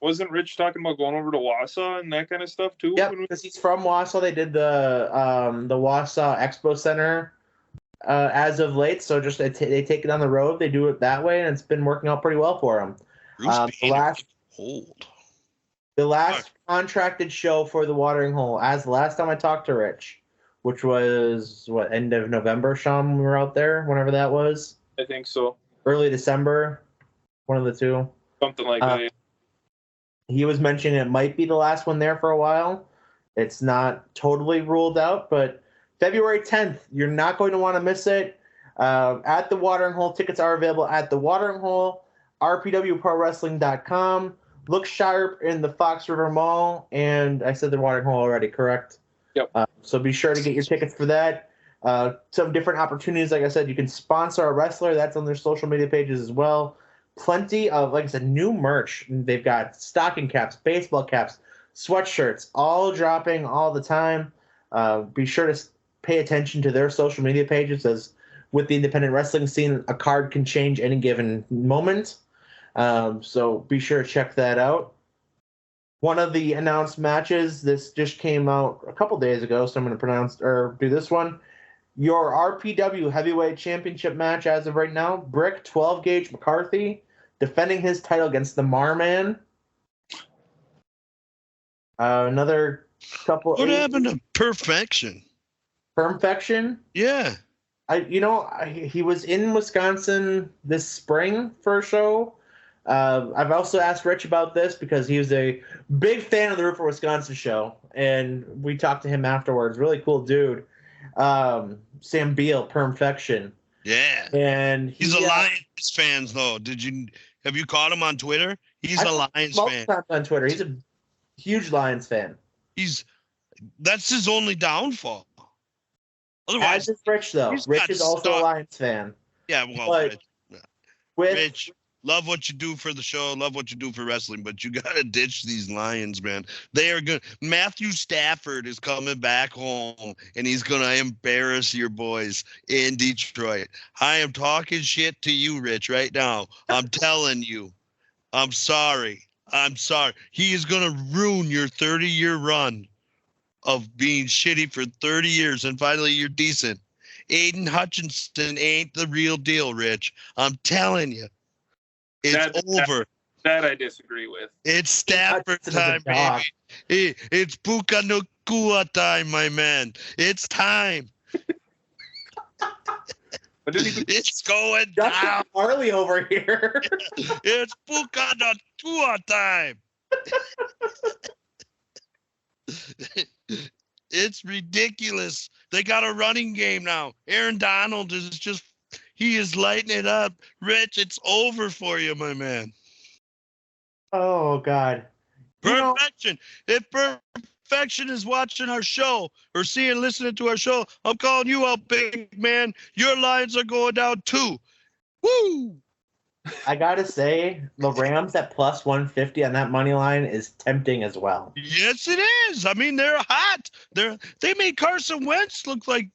Wasn't Rich talking about going over to Wausau and that kind of stuff too? Yep, because he's from Wausau. They did the Wausau Expo Center as of late. So just they take it on the road. They do it that way, and it's been working out pretty well for them. The last contracted show for the Watering Hole, as the last time I talked to Rich, which was end of November, Sean, when we were out there, whenever that was. I think so. Early December, one of the two. Something like that. He was mentioning it might be the last one there for a while. It's not totally ruled out, but February 10th, you're not going to want to miss it. At the Watering Hole, tickets are available at the Watering Hole, rpwprowrestling.com. Look sharp in the Fox River Mall, and I said the Watering Hole already, correct? Yep. So be sure to get your tickets for that. Some different opportunities, like I said, you can sponsor a wrestler. That's on their social media pages as well. Plenty of, like I said, new merch. They've got stocking caps, baseball caps, sweatshirts, all dropping all the time. Be sure to pay attention to their social media pages, as with the independent wrestling scene, a card can change any given moment. So be sure to check that out. One of the announced matches, this just came out a couple days ago, so I'm going to do this one. Your RPW Heavyweight Championship match as of right now, Brick 12 Gauge McCarthy defending his title against the Marman. Another couple. What happened to Perfection? Perfection? Yeah. He was in Wisconsin this spring for a show. I've also asked Rich about this because he was a big fan of the Root for Wisconsin show, and we talked to him afterwards. Really cool dude. Sam Beal, Perfection. Yeah. And He's a Lions fan, though. Have you caught him on Twitter? He's a Lions fan. On Twitter. He's a huge Lions fan. That's his only downfall. Otherwise, as is Rich, though. Rich is also a Lions fan. Yeah, well, Rich, love what you do for the show, love what you do for wrestling, but you got to ditch these Lions, man. They are good. Matthew Stafford is coming back home, and he's going to embarrass your boys in Detroit. I am talking shit to you, Rich, right now. I'm telling you. I'm sorry. He is going to ruin your 30-year run of being shitty for 30 years, and finally you're decent. Aiden Hutchinson ain't the real deal, Rich. I'm telling you. It's over. That I disagree with. It's Stafford time, baby. It's Puka Nacua time, my man. It's time. It's going down. Harley over here. It's Puka Nacua time. It's ridiculous. They got a running game now. Aaron Donald he is lighting it up. Rich, it's over for you, my man. Oh, God. Perfection. If Perfection is watching our show or listening to our show, I'm calling you out, big man. Your lines are going down too. Woo! I got to say, the Rams at plus 150 on that money line is tempting as well. Yes, it is. I mean, they're hot. They made Carson Wentz look like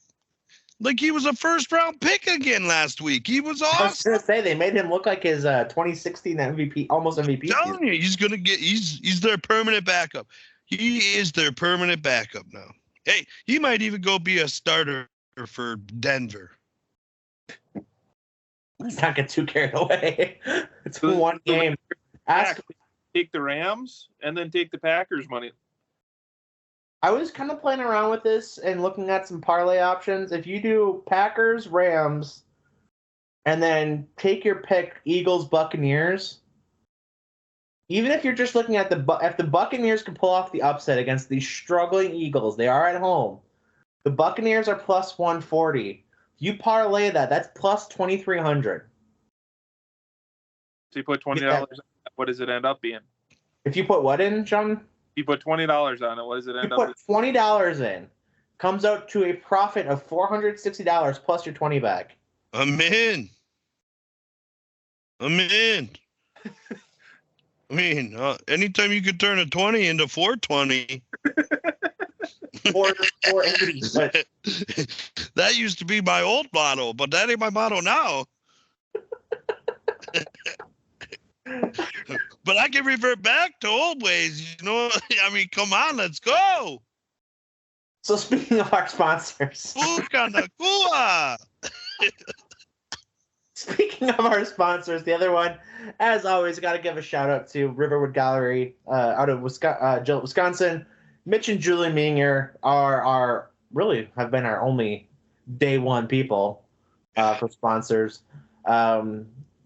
he was a first-round pick again last week. He was awesome. I was going to say, they made him look like his 2016 MVP, almost MVP. I'm telling you, he's their permanent backup. He is their permanent backup now. Hey, he might even go be a starter for Denver. Let's not get too carried away. It's one game. Take the Rams and then take the Packers money. I was kind of playing around with this and looking at some parlay options. If you do Packers, Rams, and then take your pick Eagles, Buccaneers, even if you're just looking at if the Buccaneers can pull off the upset against these struggling Eagles, they are at home. The Buccaneers are plus 140. You parlay that's plus 2,300. So you put $20. What does it end up being? If you put what in, John? You put $20 on it. What does it end up? You put $20 in. Comes out to a profit of $460 plus your 20 back. I'm in. I mean, anytime you could turn a 20 into 420. 480. But that used to be my old motto, but that ain't my motto now. But I can revert back to old ways, you know. I mean, come on, let's go. So speaking of our sponsors. Speaking of our sponsors, the other one, as always, got to give a shout out to Riverwood Gallery out of Wisconsin. Mitch and Julie Minger are really have been our only day one people for sponsors.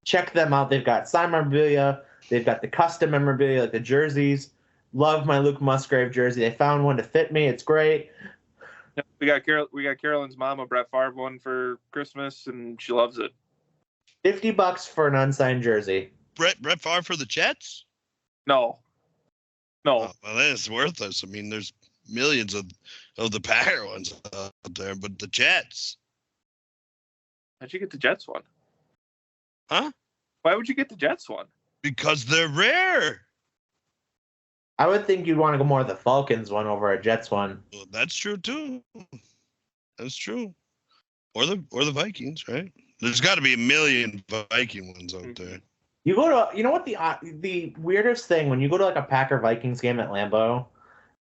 Check them out. They've got signed memorabilia. They've got the custom memorabilia, like the jerseys. Love my Luke Musgrave jersey. They found one to fit me. It's great. We got Carolyn's mom a Brett Favre one for Christmas, and she loves it. $50 for an unsigned jersey. Brett Favre for the Jets? No. Oh, well, that is worthless. I mean, there's millions of the Packer ones out there, but the Jets. How'd you get the Jets one? Huh? Why would you get the Jets one? Because they're rare. I would think you'd want to go more of the Falcons one over a Jets one. Well, that's true too. That's true. Or the Vikings, right? There's got to be a million Viking ones out there. You go to, you know what the weirdest thing, when you go to like a Packer Vikings game at Lambeau,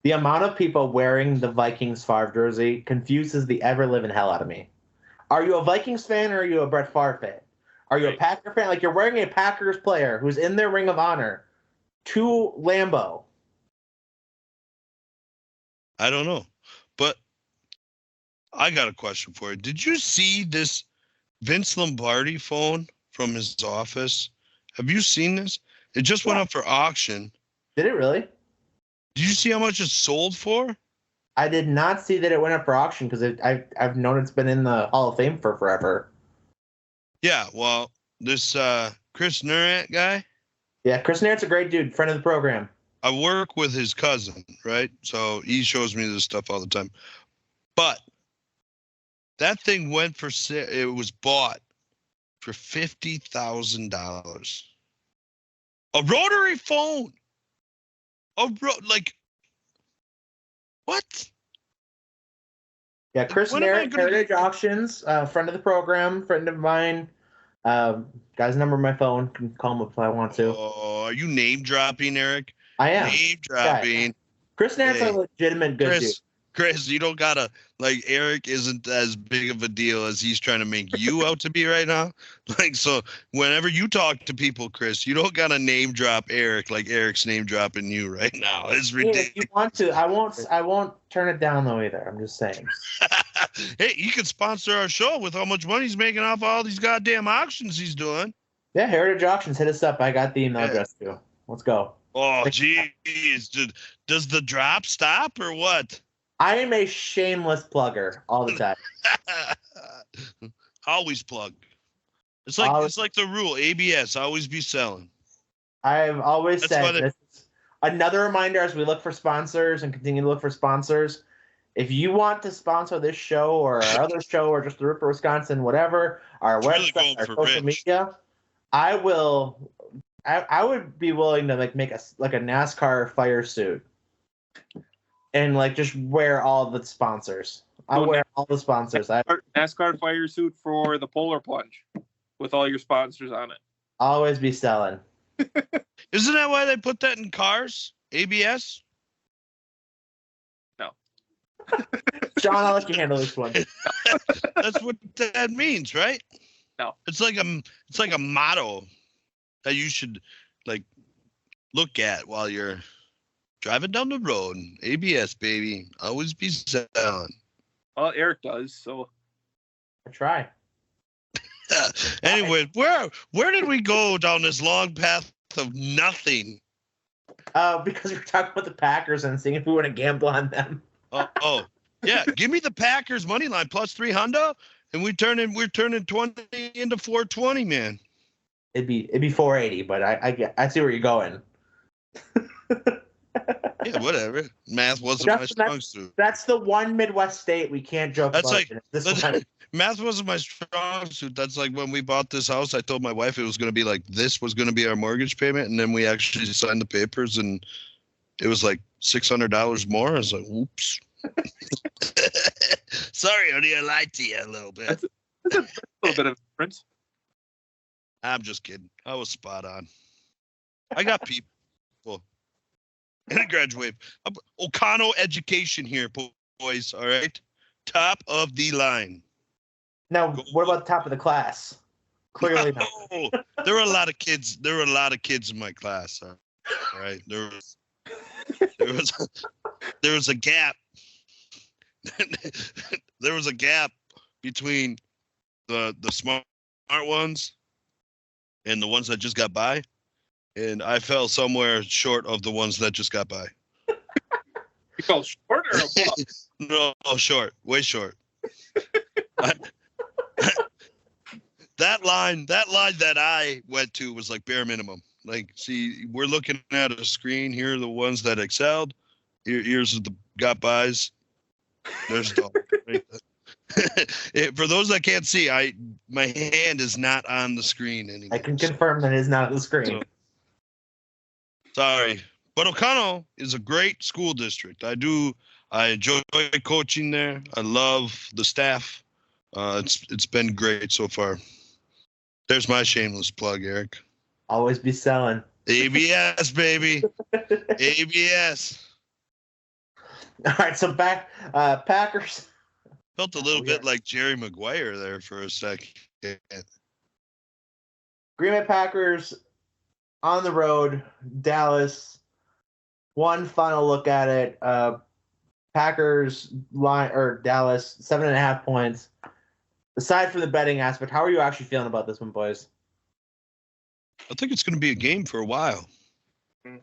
the amount of people wearing the Vikings Favre jersey confuses the ever living hell out of me. Are you a Vikings fan or are you a Brett Favre fan? Are you a Packer fan? Like, you're wearing a Packers player who's in their Ring of Honor to Lambeau. I don't know, but I got a question for you. Did you see this Vince Lombardi phone from his office? Have you seen this? It just went up for auction. Did it really? Did you see how much it sold for? I did not see that it went up for auction because I've known it's been in the Hall of Fame for forever. Yeah, well, this Chris Nurant guy, Yeah, Chris Nairn's a great dude, friend of the program. I work with his cousin, right? So he shows me this stuff all the time. But that thing went for sale. It was bought for $50,000. A rotary phone. Like what? Yeah, Chris When am I Nairn, gonna Heritage Auctions, friend of the program, friend of mine. Guy's number on my phone. Can call him if I want to. Oh, are you name dropping, Eric? I am. Name dropping. Chris Nairn's Hey, a legitimate good dude. Chris, you don't gotta like Eric isn't as big of a deal as he's trying to make you out to be right now. Like, so whenever you talk to people, Chris, you don't gotta name drop Eric like Eric's name dropping you right now. It's ridiculous. If you want to, I won't turn it down though either. I'm just saying. Hey, you could sponsor our show with how much money he's making off all these goddamn auctions he's doing. Yeah, Heritage Auctions, hit us up. I got the email address too. Let's go. Oh, geez. Does the drop stop or what? I am a shameless plugger all the time. Always plug. It's like the rule. ABS, always be selling. I've always That's said this is another reminder as we look for sponsors and continue to look for sponsors. If you want to sponsor this show or our other show or just the Ripper Wisconsin, whatever, our It's really website, going our for social Rich. media, I would be willing to make a NASCAR fire suit and just wear all the sponsors. I wear all the sponsors. I NASCAR fire suit for the Polar Plunge with all your sponsors on it. always be selling. Isn't that why they put that in cars? ABS? No. John, I'll let you handle this one. That's what that means, right? No. It's like a motto that you should look at while you're driving down the road. ABS, baby. Always be selling. Well, Eric does, so. I try. Anyway, where did we go down this long path of nothing? Because we're talking about the Packers and seeing if we want to gamble on them. Oh, yeah. Give me the Packers money line plus 300, and we're turning 20 into 420, man. It'd be 480, but I see where you're going. Yeah, whatever. Math wasn't my strong suit. That's the one Midwest state we can't joke That's about. like math wasn't my strong suit. That's like when we bought this house. I told my wife it was going to be like this was going to be our mortgage payment, and then we actually signed the papers, and it was like $600 more. I was like, "Oops, sorry, honey, I lied to you a little bit." That's a little bit of difference. I'm just kidding. I was spot on. I got people. And I graduated. O'Connell education here, boys. All right, top of the line. Now, what about the top of the class? Clearly not. No, there were a lot of kids. There were a lot of kids in my class. All right, there was a gap. There was a gap between the smart ones and the ones that just got by. And I fell somewhere short of the ones that just got by. You fell short or above? No, short, way short. That line that I went to was like bare minimum. Like, see, we're looking at a screen. Here are the ones that excelled. Here's the got bys. There's the for those that can't see, my hand is not on the screen anymore. I can confirm that it is not on the screen. So, sorry, but O'Connell is a great school district. I enjoy coaching there. I love the staff. It's been great so far. There's my shameless plug, Eric. Always be selling. ABS, baby. ABS. All right, so back Packers. Felt a little bit like Jerry Maguire there for a second. Green Bay Packers on the road, Dallas. One final look at it. Packers line or Dallas 7.5 points. Aside from the betting aspect, how are you actually feeling about this one, boys? I think it's going to be a game for a while, and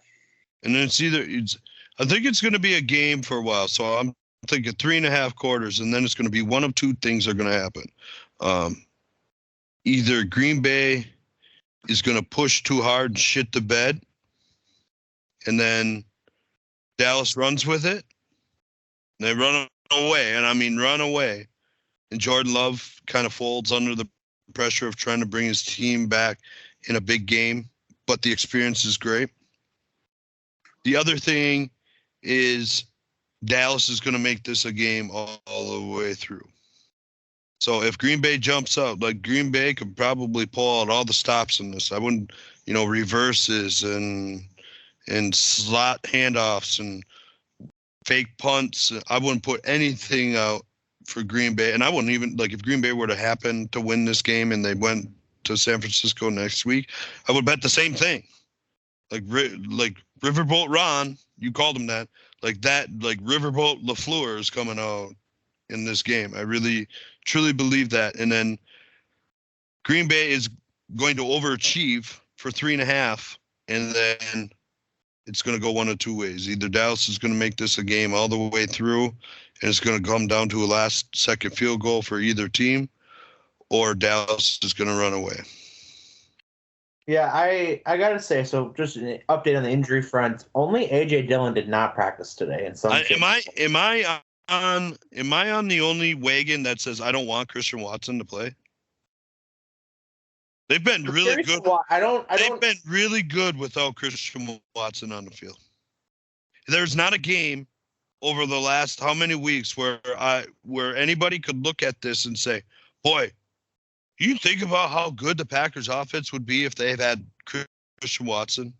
then I think it's going to be a game for a while. So I'm think of 3.5 quarters, and then it's going to be one of two things are going to happen. Either Green Bay is going to push too hard and shit the bed, and then Dallas runs with it. And they run away, and I mean run away. And Jordan Love kind of folds under the pressure of trying to bring his team back in a big game, but the experience is great. The other thing is Dallas is going to make this a game all the way through. So if Green Bay jumps out, like Green Bay could probably pull out all the stops in this. I wouldn't, reverses and slot handoffs and fake punts. I wouldn't put anything out for Green Bay. And I wouldn't even, like, if Green Bay were to happen to win this game and they went to San Francisco next week, I would bet the same thing. Like Riverboat Ron, you called him that. Like Riverboat LaFleur is coming out in this game. I really, truly believe that. And then Green Bay is going to overachieve for 3.5, and then it's going to go one of two ways. Either Dallas is going to make this a game all the way through, and it's going to come down to a last-second field goal for either team, or Dallas is going to run away. Yeah, I gotta say, so just an update on the injury front. Only AJ Dillon did not practice today, and so Am I on the only wagon that says I don't want Christian Watson to play? They've been really good. They've been really good without Christian Watson on the field. There's not a game over the last how many weeks where anybody could look at this and say, boy, you think about how good the Packers offense would be if they had Christian Watson.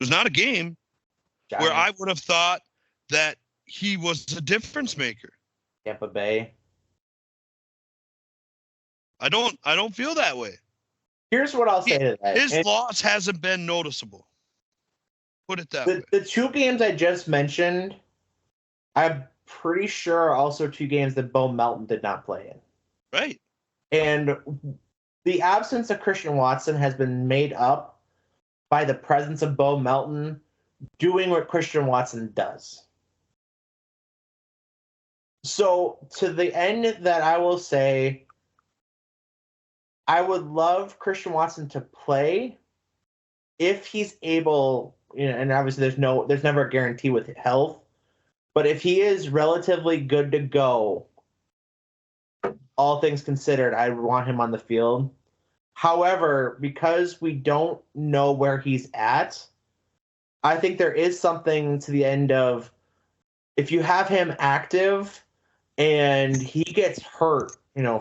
There's not a game where I would have thought that he was a difference maker. Tampa Bay. I don't feel that way. Here's what I'll say to that. His loss hasn't been noticeable. Put it that way. The two games I just mentioned, I'm pretty sure are also two games that Bo Melton did not play in. Right. And the absence of Christian Watson has been made up by the presence of Bo Melton doing what Christian Watson does. So to the end that I will say, I would love Christian Watson to play if he's able, and obviously there's never a guarantee with health, but if he is relatively good to go, all things considered, I want him on the field. However, because we don't know where he's at, I think there is something to the end of if you have him active and he gets hurt,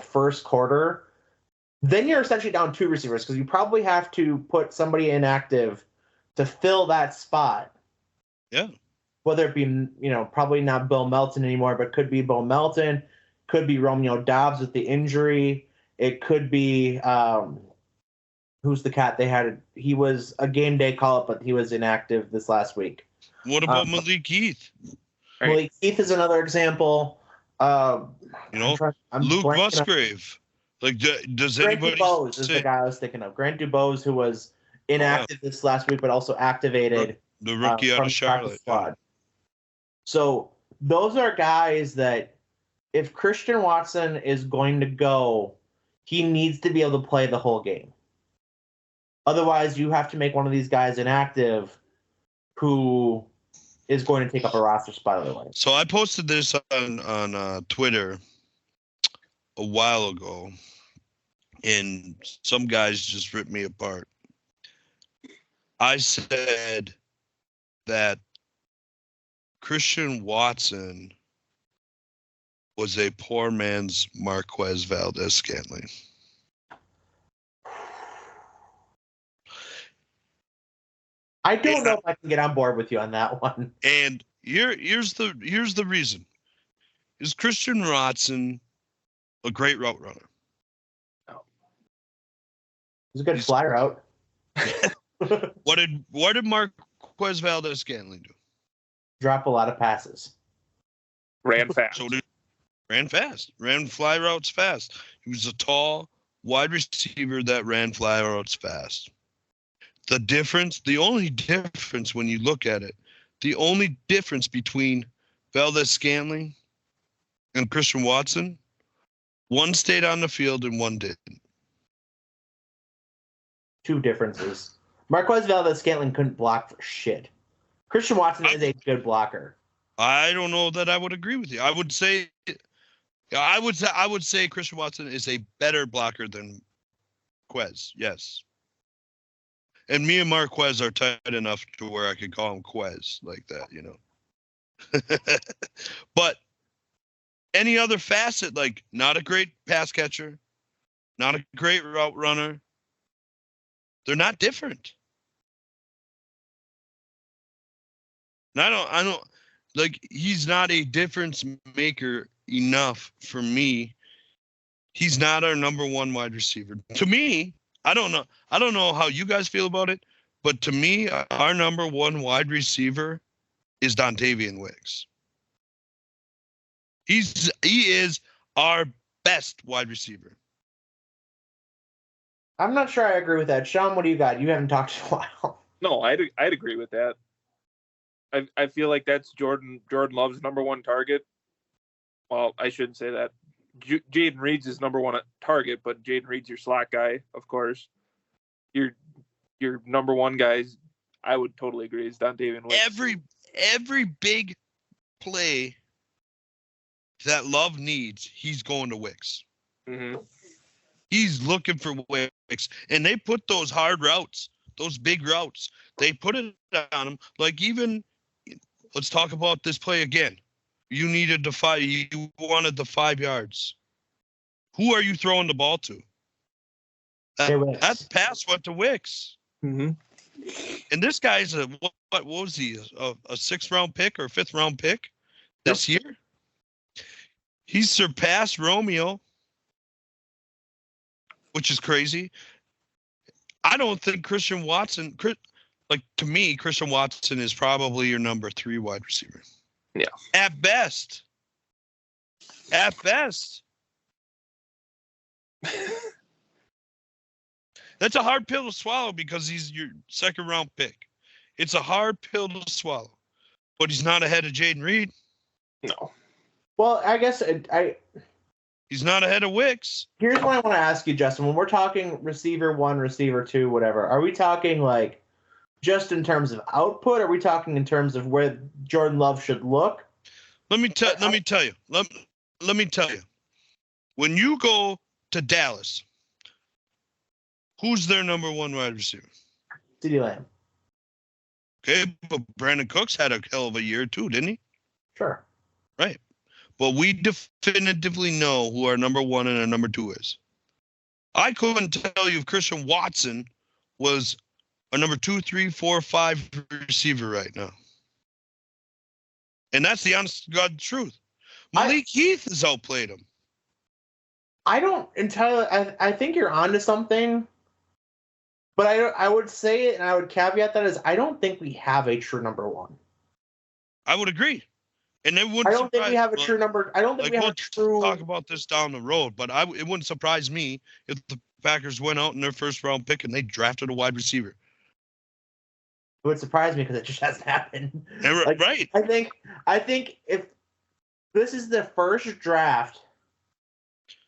first quarter, then you're essentially down two receivers because you probably have to put somebody inactive to fill that spot. Yeah. Whether it be, probably not Bill Melton anymore, but could be Bo Melton. Could be Romeo Doubs with the injury. It could be who's the cat they had? He was a game day call-up, but he was inactive this last week. What about Malik Heath? Malik Heath is another example. Luke Musgrave. Like, does Grant anybody? Dubose is the guy I was thinking of. Grant Dubose, who was inactive this last week, but also activated. The rookie out of Charlotte. So those are guys that, if Christian Watson is going to go, he needs to be able to play the whole game. Otherwise, you have to make one of these guys inactive who is going to take up a roster spot otherwise. So I posted this on Twitter a while ago, and some guys just ripped me apart. I said that Christian Watson was a poor man's Marquez Valdes-Scantling. I don't know if I can get on board with you on that one. And here's the reason. Is Christian Watson a great route runner? No. He's a good fly route. What did Marquez Valdes-Scantling do? Drop a lot of passes. Ran fast. Ran fast. Ran fly routes fast. He was a tall wide receiver that ran fly routes fast. The only difference when you look at it, the only difference between Valdez-Scantling, and Christian Watson. One stayed on the field and one didn't. Two differences. Marquez Valdez-Scantling couldn't block for shit. Christian Watson is a good blocker. I don't know that I would agree with you. I would say Christian Watson is a better blocker than Quez. Yes. And me and Marquez are tight enough to where I could call him Quez like that, you know. But any other facet, like not a great pass catcher, not a great route runner, they're not different. And I don't like he's not a difference maker enough for me. He's not our number one wide receiver. To me, I don't know how you guys feel about it, but to me, our number one wide receiver is Dontavian Wicks. He is our best wide receiver. I'm not sure I agree with that. Sean, what do you got? You haven't talked in a while. No, I'd agree with that. I feel like that's Jordan Love's number one target. Well, I shouldn't say that. Jaden Reed's his number one target, but Jaden Reed's your slot guy, of course. Your number one guys, I would totally agree, is Dontavian Wicks. Every big play that Love needs, he's going to Wicks. Mm-hmm. He's looking for Wicks, and they put those hard routes, those big routes. They put it on him. Like even, let's talk about this play again. You wanted the 5 yards. Who are you throwing the ball to? That pass went to Wicks. Mm-hmm. And this guy's what was he? A 6th round pick or 5th round pick this year? He's surpassed Romeo, which is crazy. I don't think Christian Watson, to me, Christian Watson is probably your number 3 wide receiver. Yeah. At best. That's a hard pill to swallow because he's your 2nd round pick. It's a hard pill to swallow. But he's not ahead of Jaden Reed. No. Well, I guess He's not ahead of Wicks. Here's what I want to ask you, Justin. When we're talking receiver 1, receiver 2, whatever, are we talking like just in terms of output? Are we talking in terms of where Jordan Love should look? Let me tell you. Let me tell you. When you go to Dallas, who's their number 1 wide receiver? CeeDee Lamb. Okay, but Brandon Cooks had a hell of a year too, didn't he? Sure. Right. But we definitively know who our number 1 and our number 2 is. I couldn't tell you if Christian Watson was a number 2, 3, 4, 5 receiver right now. And that's the honest to God truth. Malik Heath has outplayed him. I don't entirely. I think you're onto something, but I would say it, and I would caveat that as I don't think we have a true number 1. I would agree. And it wouldn't. I don't think we have a true number. I don't think we have a true. Talk about this down the road, but it wouldn't surprise me if the Packers went out in their 1st round pick and they drafted a wide receiver. It would surprise me because it just hasn't happened. Right. I think if this is the first draft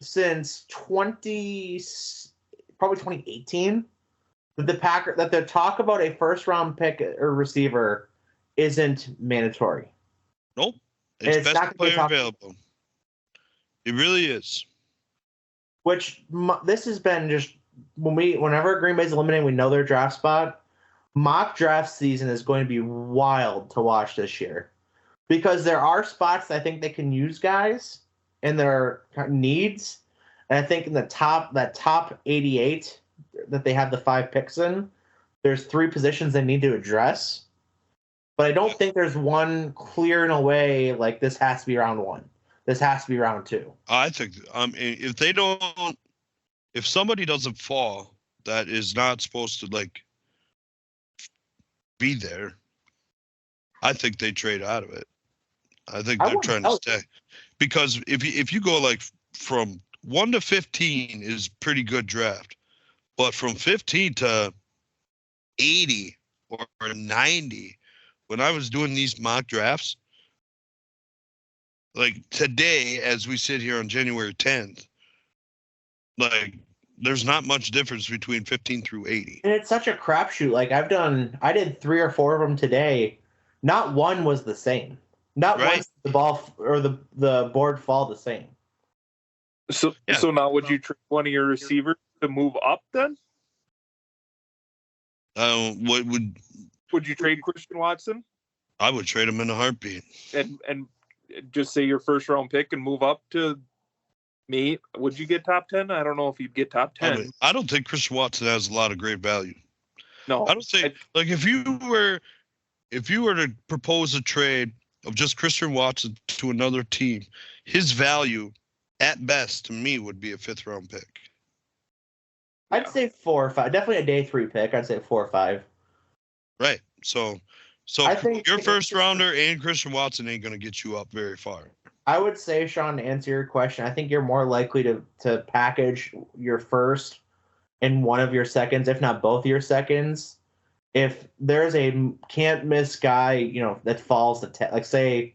since probably 2018 that the talk about a 1st round pick or receiver isn't mandatory. Nope. It's best player available. It really is. Which this has been just whenever Green Bay's eliminating, we know their draft spot. Mock draft season is going to be wild to watch this year because there are spots I think they can use guys in their needs. And I think in that top 88 that they have the 5 picks in, there's 3 positions they need to address. But I don't think there's one clear in a way like this has to be round 1. This has to be round 2. I think if somebody doesn't fall that is not supposed to be there, I think they trade out of it. I think they're trying to stay. Because if you go from 1 to 15 is pretty good draft. But from 15 to 80 or 90, when I was doing these mock drafts, like today, as we sit here on January 10th, like there's not much difference between 15 through 80. And it's such a crapshoot. Like I did 3 or 4 of them today. Not one was the same. Not Right. once did the ball or the board fall the same. So Yeah. so now would you trade one of your receivers to move up then? What Would you trade Christian Watson I would trade him in a heartbeat. and just say your first round pick and move up to me? Would you get top 10? I don't know if you'd get top 10. I don't think Christian Watson has a lot of great value. No. I don't think like if you were to propose a trade of just Christian Watson to another team, his value at best to me would be a 5th round pick. I'd say 4 or 5. Definitely a day 3 pick. I'd say 4 or 5. Right. So I think your first rounder and Christian Watson ain't going to get you up very far. I would say, Sean, to answer your question, I think you're more likely to package your first in one of your seconds, if not both of your seconds. If there's a can't miss guy, that falls to 10, like say,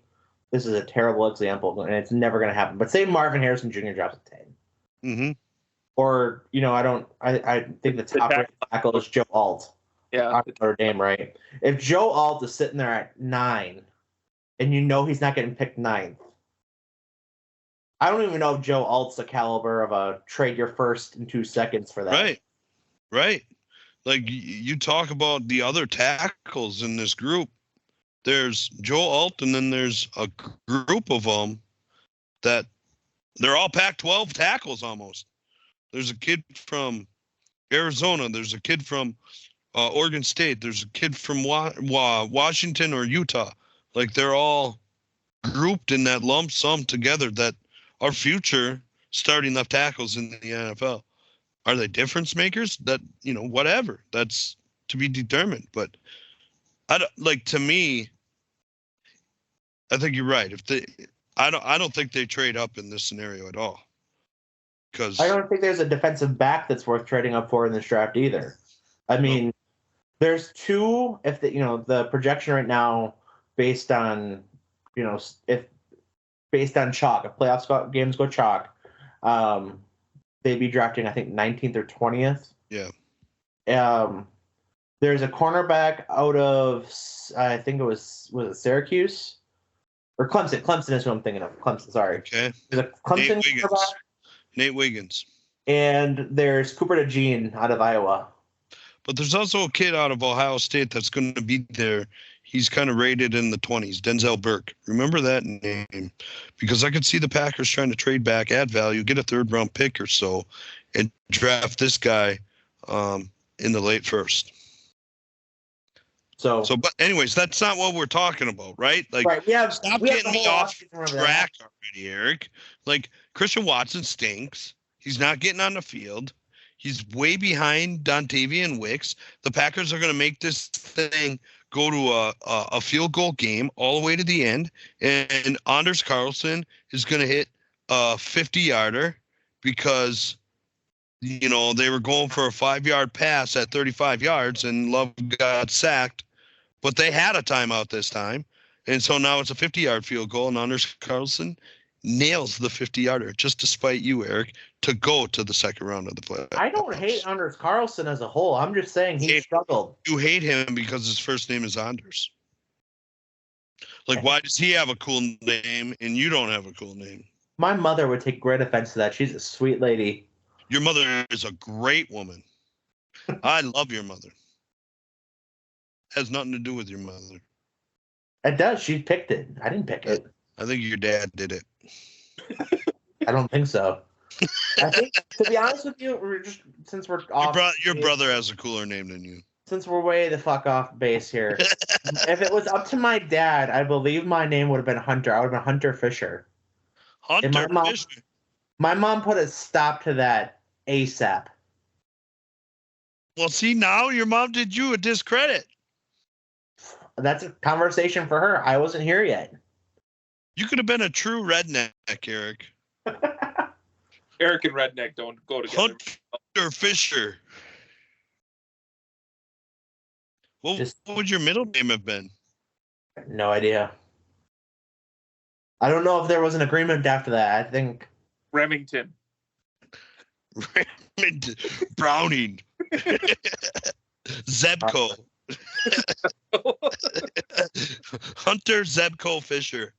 this is a terrible example and it's never going to happen, but say Marvin Harrison Jr. drops a 10. Mm-hmm. Or, I think the top rated tackle is Joe Alt. Yeah. Out of Notre Dame, right? If Joe Alt is sitting there at 9 and he's not getting picked 9th, I don't even know if Joe Alt's the caliber of a trade your first in 2 seconds for that. Right. Like you talk about the other tackles in this group. There's Joe Alt, and then there's a group of them that they're all Pac-12 tackles almost. There's a kid from Arizona. There's a kid from Oregon State. There's a kid from Washington or Utah. Like they're all grouped in that lump sum together that are future starting left tackles in the NFL. Are they difference makers? That, whatever. That's to be determined. But to me, I think you're right. I don't think they trade up in this scenario at all. Because I don't think there's a defensive back that's worth trading up for in this draft either. I mean, there's 2. If the projection right now, based on if based on chalk, if playoff games go chalk, they'd be drafting I think 19th or 20th. Yeah. There's a cornerback out of I think it was it Syracuse or Clemson. Clemson is who I'm thinking of. Clemson, sorry. Okay. There's a Clemson cornerback. Nate Wiggins. And there's Cooper DeJean out of Iowa. But there's also a kid out of Ohio State that's going to be there. He's kind of rated in the 20s, Denzel Burke. Remember that name? Because I could see the Packers trying to trade back, add value, get a 3rd round pick or so, and draft this guy in the late 1st. So, but anyways, that's not what we're talking about, right? Like, right, stop getting me off track already, Eric. Like, Christian Watson stinks. He's not getting on the field. He's way behind Dontavian Wicks. The Packers are going to make this thing go to a field goal game all the way to the end. And Anders Carlson is going to hit a 50-yarder because, they were going for a 5-yard pass at 35 yards and Love got sacked. But they had a timeout this time. And so now it's a 50-yard field goal, and Anders Carlson nails the 50-yarder, just despite you, Eric, to go to the 2nd round of the playoffs. I don't hate Anders Carlson as a whole. I'm just saying he struggled. You hate him because his first name is Anders. Like, why does he have a cool name and you don't have a cool name? My mother would take great offense to that. She's a sweet lady. Your mother is a great woman. I love your mother. Has nothing to do with your mother. It does. She picked it. I didn't pick it. I think your dad did it. I don't think so. I think, to be honest with you, since we're off. Your brother has a cooler name than you. Since we're way the fuck off base here, if it was up to my dad, I believe my name would have been Hunter. I would have been Hunter Fisher. Hunter Fisher. My mom put a stop to that ASAP. Well, see, now your mom did you a discredit. That's a conversation for her. I wasn't here yet. You could have been a true redneck, Eric. Eric and redneck don't go together. Hunter Fisher. What would your middle name have been? No idea. I don't know if there was an agreement after that. I think Remington. Browning. Zebco. Hunter Zebco Fisher.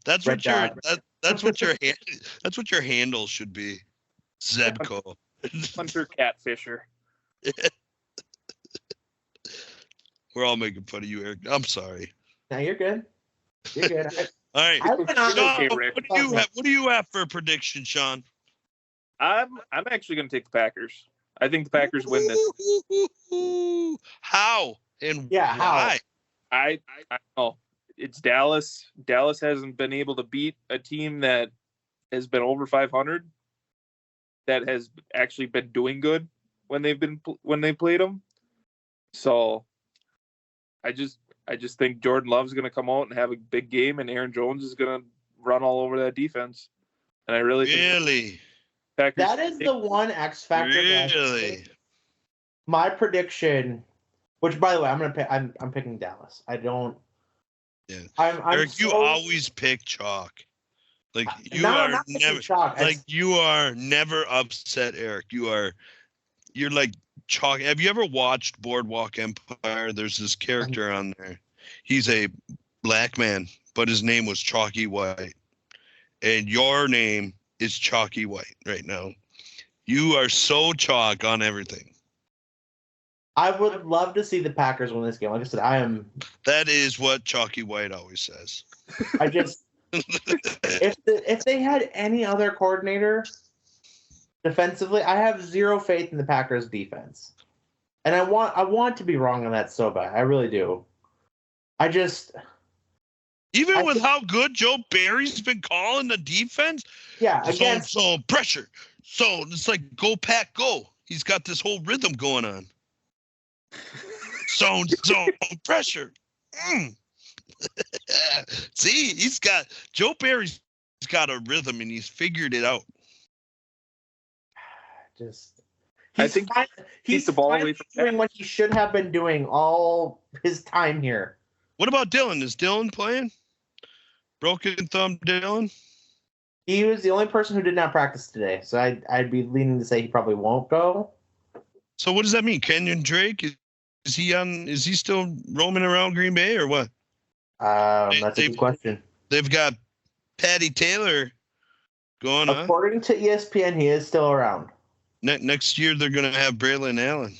That's Red what your Dot. that's what your handle should be. Zebco. Hunter Catfisher. We're all making fun of you, Eric. I'm sorry. No, you're good. You're good. All right. I went on Sean, Okay, Rick. what do you have for a prediction, Sean? I'm actually going to take the Packers. I think the Packers win this. How and Yeah, how? why? I know it's Dallas. Dallas hasn't been able to beat a team that has been over 500. That has actually been doing good when they played them. So I just think Jordan Love's going to come out and have a big game, and Aaron Jones is going to run all over that defense. And I really think Packers That is the one X factor. Really? My prediction, which by the way, I'm picking Dallas. I don't. Yeah. I'm Eric, you always pick chalk. Like you I'm are not picking never chalk. like you are never upset, Eric. You're like chalk. Have you ever watched Boardwalk Empire? There's this character on there. He's a black man, but his name was Chalky White. And your name is Chalky White right now. You are so chalk on everything. I would love to see the Packers win this game. Like I said, That is what Chalky White always says. I just if they had any other coordinator defensively, I have zero faith in the Packers defense. And I want to be wrong on that so bad. I really do. Even with how good Joe Barry's been calling the defense, so pressure. So it's like go Pack go. He's got this whole rhythm going on. Zone pressure. See, Joe Barry's got a rhythm and he's figured it out. I think he's the ball away from doing what he should have been doing all his time here. What about Dylan? Is Dylan playing? Broken thumb Dylan? He was the only person who did not practice today, so I'd be leaning to say he probably won't go. So what does that mean? Kenyon Drake? Is he still roaming around Green Bay or what? That's a good question. They've got Patty Taylor going on. According to ESPN, he is still around. Next year they're going to have Braylon Allen.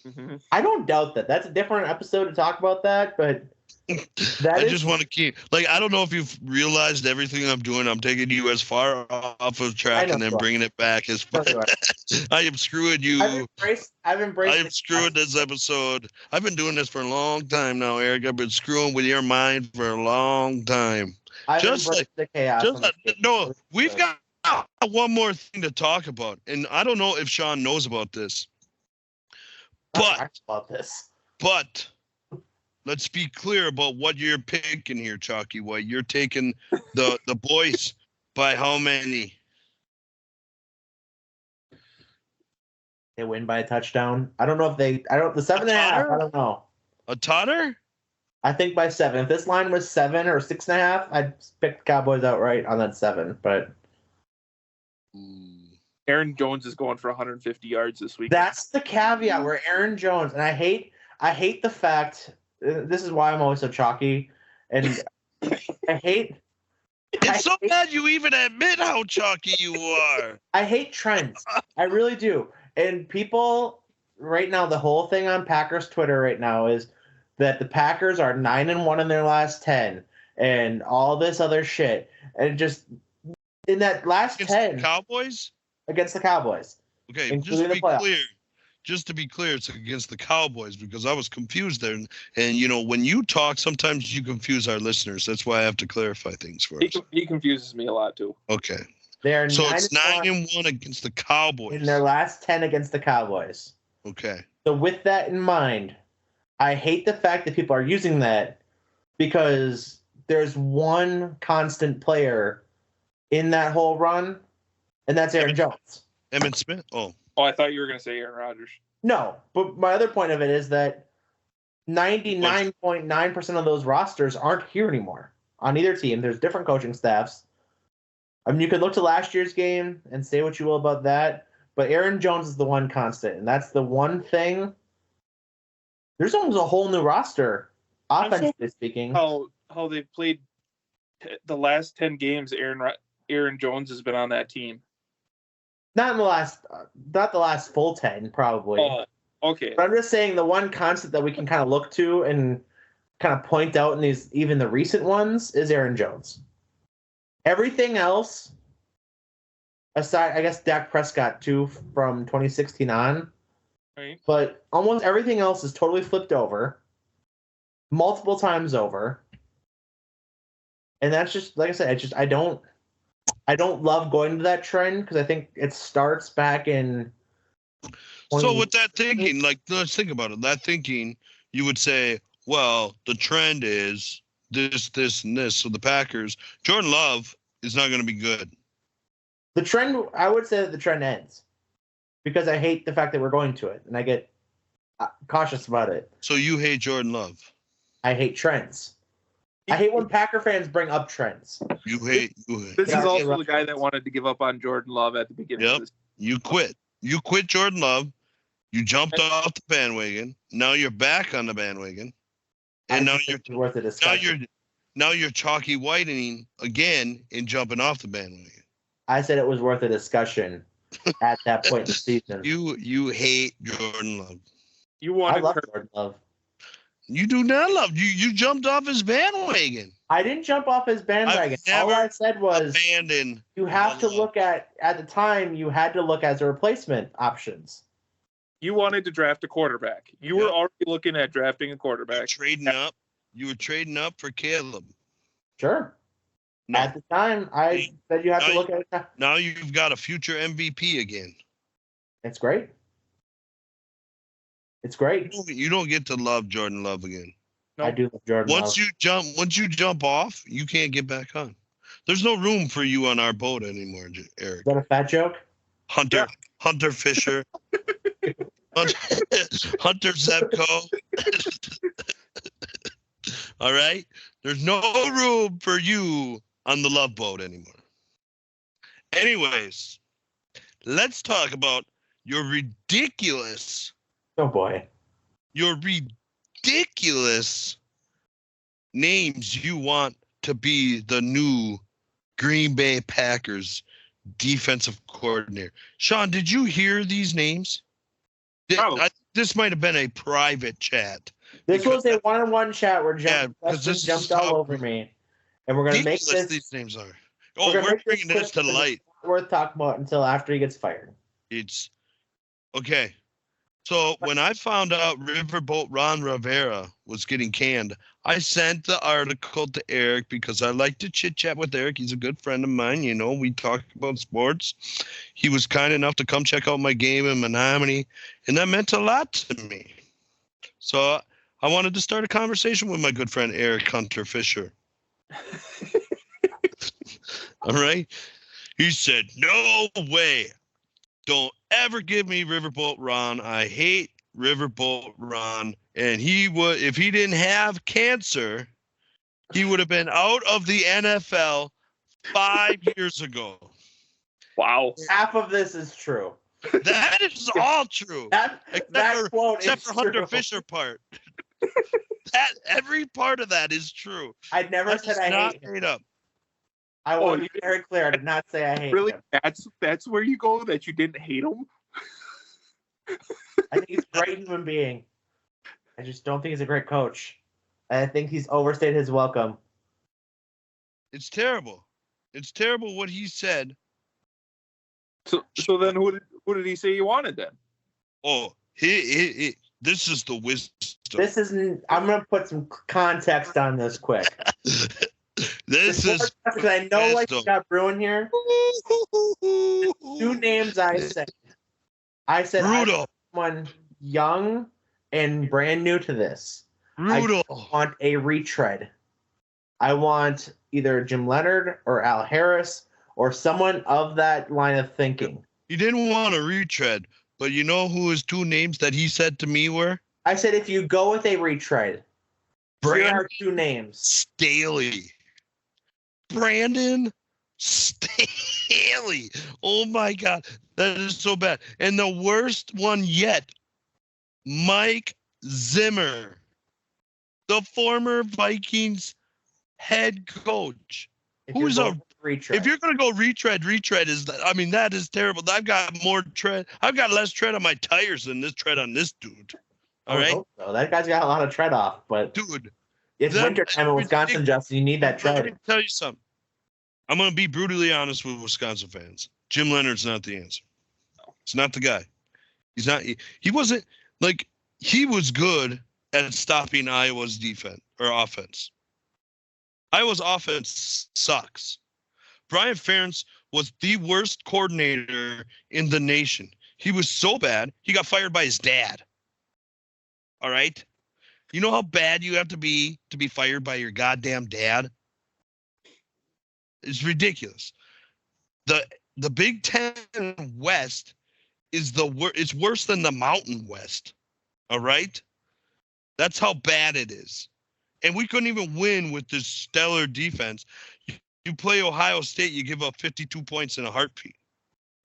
Mm-hmm. I don't doubt that. That's a different episode to talk about that, but I just want to keep I don't know if you've realized everything I'm doing. I'm taking you as far off of track and then bringing it back as far. I am screwing you. I've embraced I am screwing this episode. I've been doing this for a long time now, Eric. I've been screwing with your mind for a long time. The chaos. No, we've got one more thing to talk about, and I don't know if Sean knows about this. But let's be clear about what you're picking here, Chalky White. You're taking the boys by how many? They win by a touchdown. I don't know if the 7.5. I don't know. A totter? I think by 7. If this line was 7 or 6.5, I'd pick the Cowboys outright on that 7. But Aaron Jones is going for 150 yards this week. That's the caveat where Aaron Jones, and I hate the fact. This is why I'm always so chalky, and I hate. It's so bad you even admit how chalky you are. I hate trends. I really do. And people right now, the whole thing on Packers Twitter right now is that the Packers are 9-1 in their last 10, and all this other shit, and just in that last against 10 the Cowboys. Against the Cowboys. Okay, just to be clear, it's against the Cowboys because I was confused there. And when you talk, sometimes you confuse our listeners. That's why I have to clarify things for us. He confuses me a lot too. Okay. So it's 9-1 against the Cowboys. In their last 10 against the Cowboys. Okay. So with that in mind, I hate the fact that people are using that because there's one constant player in that whole run, and that's Aaron Jones. Emmitt Smith? Oh, I thought you were going to say Aaron Rodgers. No, but my other point of it is that 99.9% of those rosters aren't here anymore. on either team. There's different coaching staffs. I mean, you could look to last year's game and say what you will about that, but Aaron Jones is the one constant, and that's the one thing. There's almost a whole new roster, offensively speaking. How they've played the last 10 games. Aaron Jones has been on that team. Not the last full 10, probably. Oh, okay. But I'm just saying the one constant that we can kind of look to and kind of point out in these, even the recent ones, is Aaron Jones. Everything else, aside, I guess Dak Prescott too, from 2016 on, Right. but almost everything else is totally flipped over, multiple times over, and that's just, like I said, I don't love going to that trend because I think it starts back in. So with that thinking, like, let's think about it. That thinking, you would say, well, the trend is this, and this. So the Packers, Jordan Love is not going to be good. The trend, I would say that the trend ends because I hate the fact that we're going to it, and I get cautious about it. So you hate Jordan Love. I hate trends. I hate when Packer fans bring up trends. You hate. This is also the guy that wanted to give up on Jordan Love at the beginning of this. You quit. You quit Jordan Love. You jumped off the bandwagon. Now you're back on the bandwagon. And now you're worth a discussion. Now you're chalky whitening again and jumping off the bandwagon. I said it was worth a discussion at that point in the season. You hate Jordan Love. I love Jordan Love. You do not love. You jumped off his bandwagon. I didn't jump off his bandwagon. All I said was you have to look at the time, you had to look as a replacement options. You wanted to draft a quarterback. You were already looking at drafting a quarterback. You were trading up for Caleb. Sure. No. At the time, I said you have to look at it. Now you've got a future MVP again. It's great. It's great. You don't get to love Jordan Love again. No. I do love Jordan Love. Once you jump off, you can't get back on. There's no room for you on our boat anymore, Eric. Is that a fat joke? Hunter Fisher. Hunter Zepko. All right? There's no room for you on the love boat anymore. Anyways, let's talk about your ridiculous. Oh, boy. Your ridiculous names you want to be the new Green Bay Packers defensive coordinator. Sean, did you hear these names? This might have been a private chat. This was a one-on-one chat where Justin jumped all over me. And we're going to make this. These names are. Oh, we're bringing this to light. Worth talking about until after he gets fired. It's okay. So when I found out Riverboat Ron Rivera was getting canned, I sent the article to Eric because I like to chit chat with Eric. He's a good friend of mine. You know, we talk about sports. He was kind enough to come check out my game in Menominee, and that meant a lot to me. So I wanted to start a conversation with my good friend Eric Hunter Fisher. All right. He said, "No way. Don't ever give me Riverboat Ron. I hate Riverboat Ron. And he would, if he didn't have cancer, he would have been out of the NFL 5 years ago." Wow. Half of this is true. That is all true. That quote except is for Hunter true. Fisher part. Every part of that is true. I never said I hate him. Made up. I want to be very clear. I did not say I hate really? him. That's where you go, that you didn't hate him? I think he's a great human being. I just don't think he's a great coach. I think he's overstayed his welcome. It's terrible. It's terrible what he said. So then who did he say you wanted then? Oh, this is the wisdom. This isn't. I'm gonna put some context on this quick. This is because I know what you got brewing here. Two names I said. I said brutal. Someone young and brand new to this. Brutal. I want a retread. I want either Jim Leonard or Al Harris or someone of that line of thinking. He didn't want a retread, but you know who his two names that he said to me were? I said if you go with a retread, here are two names. Staley. Brandon Staley. Oh my God, that is so bad. And the worst one yet, Mike Zimmer, the former Vikings head coach. If you're going to go retread is, I mean, that is terrible. I've got less tread on my tires than this tread on this dude. All right. So that guy's got a lot of tread off, but dude, it's wintertime in Wisconsin, Justin. You need that tread. Let me tell you something. I'm going to be brutally honest with Wisconsin fans. Jim Leonard's not the answer. He's not the guy. He's not. He wasn't like he was good at stopping Iowa's defense or offense. Iowa's offense sucks. Brian Ferentz was the worst coordinator in the nation. He was so bad, he got fired by his dad. All right? You know how bad you have to be fired by your goddamn dad? It's ridiculous. The Big Ten West is it's worse than the Mountain West. All right? That's how bad it is. And we couldn't even win with this stellar defense. You play Ohio State, you give up 52 points in a heartbeat.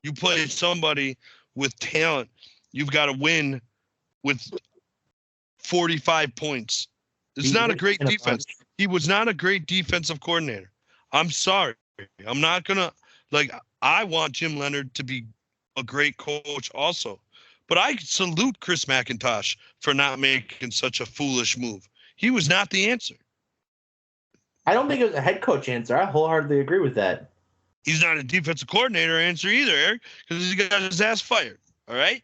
You play somebody with talent, you've got to win with 45 points. It's not a great defense. He was not a great defensive coordinator. I'm sorry. I'm not going to, I want Jim Leonard to be a great coach also. But I salute Chris McIntosh for not making such a foolish move. He was not the answer. I don't think it was a head coach answer. I wholeheartedly agree with that. He's not a defensive coordinator answer either, Eric, because he got his ass fired. All right?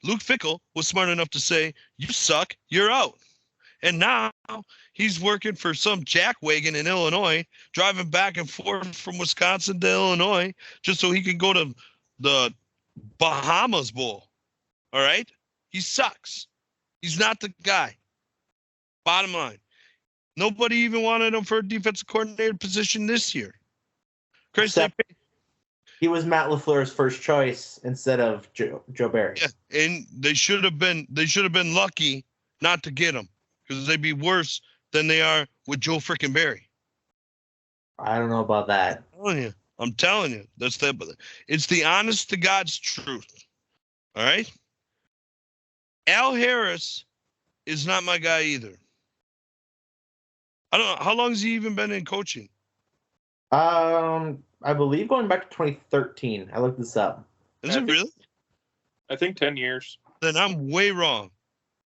Luke Fickell was smart enough to say, you suck, you're out. And now he's working for some jackwagon in Illinois, driving back and forth from Wisconsin to Illinois just so he can go to the Bahamas Bowl. All right? He sucks. He's not the guy. Bottom line. Nobody even wanted him for a defensive coordinator position this year. Chris, he was Matt LaFleur's first choice instead of Joe Barry. Yeah, and they should have been lucky not to get him because they'd be worse than they are with Joe frickin' Barry. I don't know about that. I'm telling you. It's the honest to God's truth. All right? Al Harris is not my guy either. I don't know. How long has he even been in coaching? I believe going back to 2013. I looked this up. Is it really? I think 10 years. Then I'm way wrong.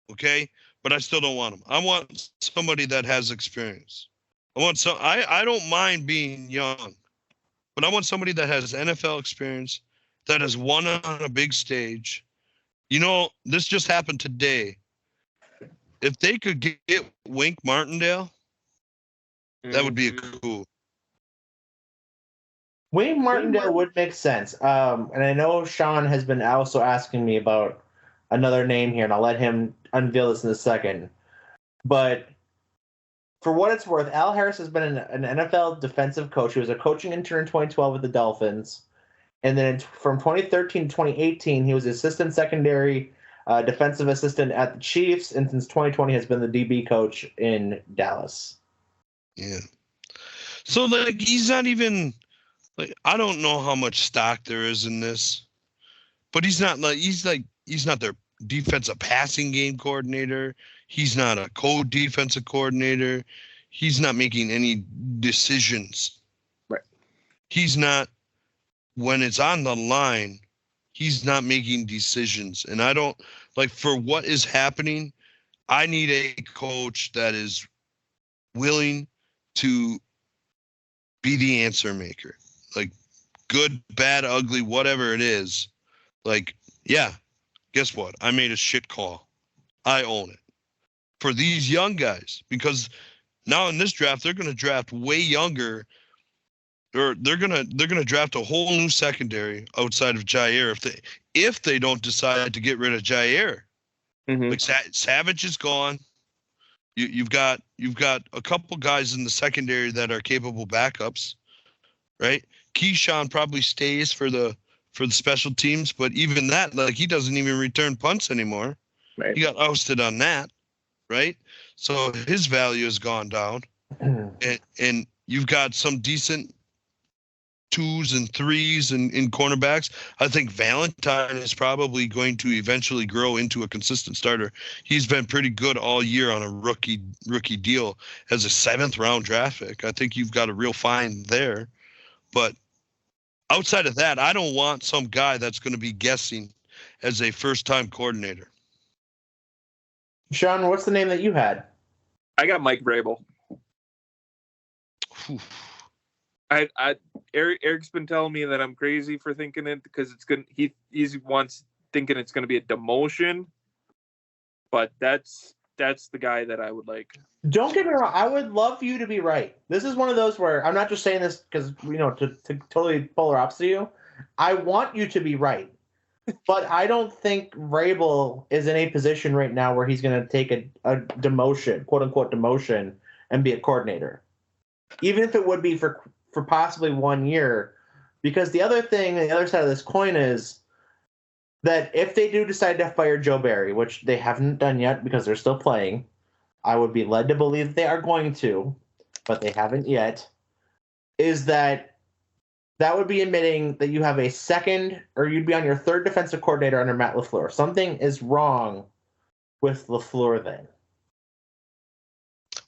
Okay? But I still don't want him. I want somebody that has experience. I don't mind being young, but I want somebody that has NFL experience, that has won on a big stage. You know, this just happened today. If they could get Wink Martindale, that would be cool. Wayne Martindale would make sense. And I know Sean has been also asking me about another name here, and I'll let him unveil this in a second. But for what it's worth, Al Harris has been an NFL defensive coach. He was a coaching intern in 2012 with the Dolphins. And then from 2013 to 2018, he was assistant secondary defensive assistant at the Chiefs. And since 2020 has been the DB coach in Dallas. Yeah. So, he's not even... I don't know how much stock there is in this, but he's not their defensive passing game coordinator. He's not a co-defensive coordinator. He's not making any decisions. Right. He's not, when it's on the line, he's not making decisions. And I don't, for what is happening, I need a coach that is willing to be the answer maker. Good, bad, ugly, whatever it is. Yeah, guess what? I made a shit call. I own it. For these young guys, because now in this draft, they're going to draft way younger, or they're going to draft a whole new secondary outside of Jair if they don't decide to get rid of Jair. Mm-hmm. Savage is gone. You've got a couple guys in the secondary that are capable backups, right? Keyshawn probably stays for the special teams, but even that, he doesn't even return punts anymore. Right. He got ousted on that, right? So his value has gone down. And You've got some decent 2s and 3s in cornerbacks. I think Valentine is probably going to eventually grow into a consistent starter. He's been pretty good all year on a rookie deal as a 7th round draft pick. I think you've got a real find there. But outside of that, I don't want some guy that's going to be guessing as a first-time coordinator. Sean, what's the name that you had? I got Mike Vrabel. Whew. Eric's been telling me that I'm crazy for thinking it because it's gonna. He's once thinking it's going to be a demotion, but that's the guy that I would like. Don't get me wrong. I would love you to be right. This is one of those where I'm not just saying this because to totally polar opposite of you. I want you to be right, but I don't think Vrabel is in a position right now where he's going to take a demotion, quote unquote demotion, and be a coordinator, even if it would be for possibly 1 year. Because the other thing, the other side of this coin is that if they do decide to fire Joe Barry, which they haven't done yet because they're still playing, I would be led to believe they are going to, but they haven't yet, is that would be admitting that you have a second, or you'd be on your 3rd defensive coordinator under Matt LaFleur. Something is wrong with LaFleur then.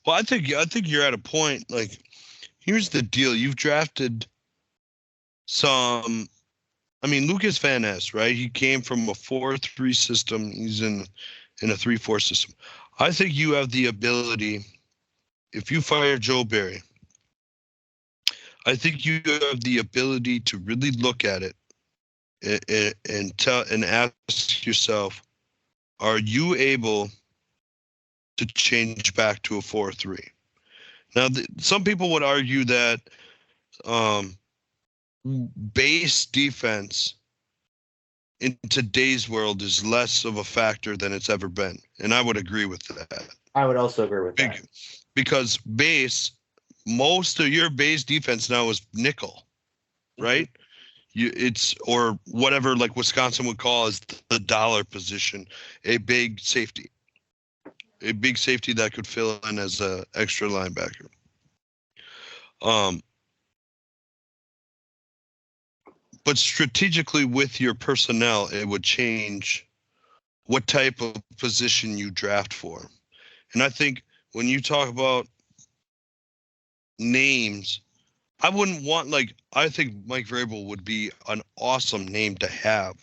Well, I think you're at a point, like, here's the deal. You've drafted some, I mean, Lucas Van Ness, right? He came from a 4-3 system. He's in a 3-4 system. I think you have the ability, if you fire Joe Barry, I think you have the ability to really look at it and ask yourself, are you able to change back to a 4-3? Now, some people would argue that base defense in today's world is less of a factor than it's ever been, and I would agree with that. I would also agree with that. Because most of your base defense now is nickel, right? It's or whatever, like Wisconsin would call as the dollar position, a big safety that could fill in as a extra linebacker. But strategically with your personnel, it would change what type of position you draft for. And I think when you talk about names, I wouldn't want, like, I think Mike Vrabel would be an awesome name to have.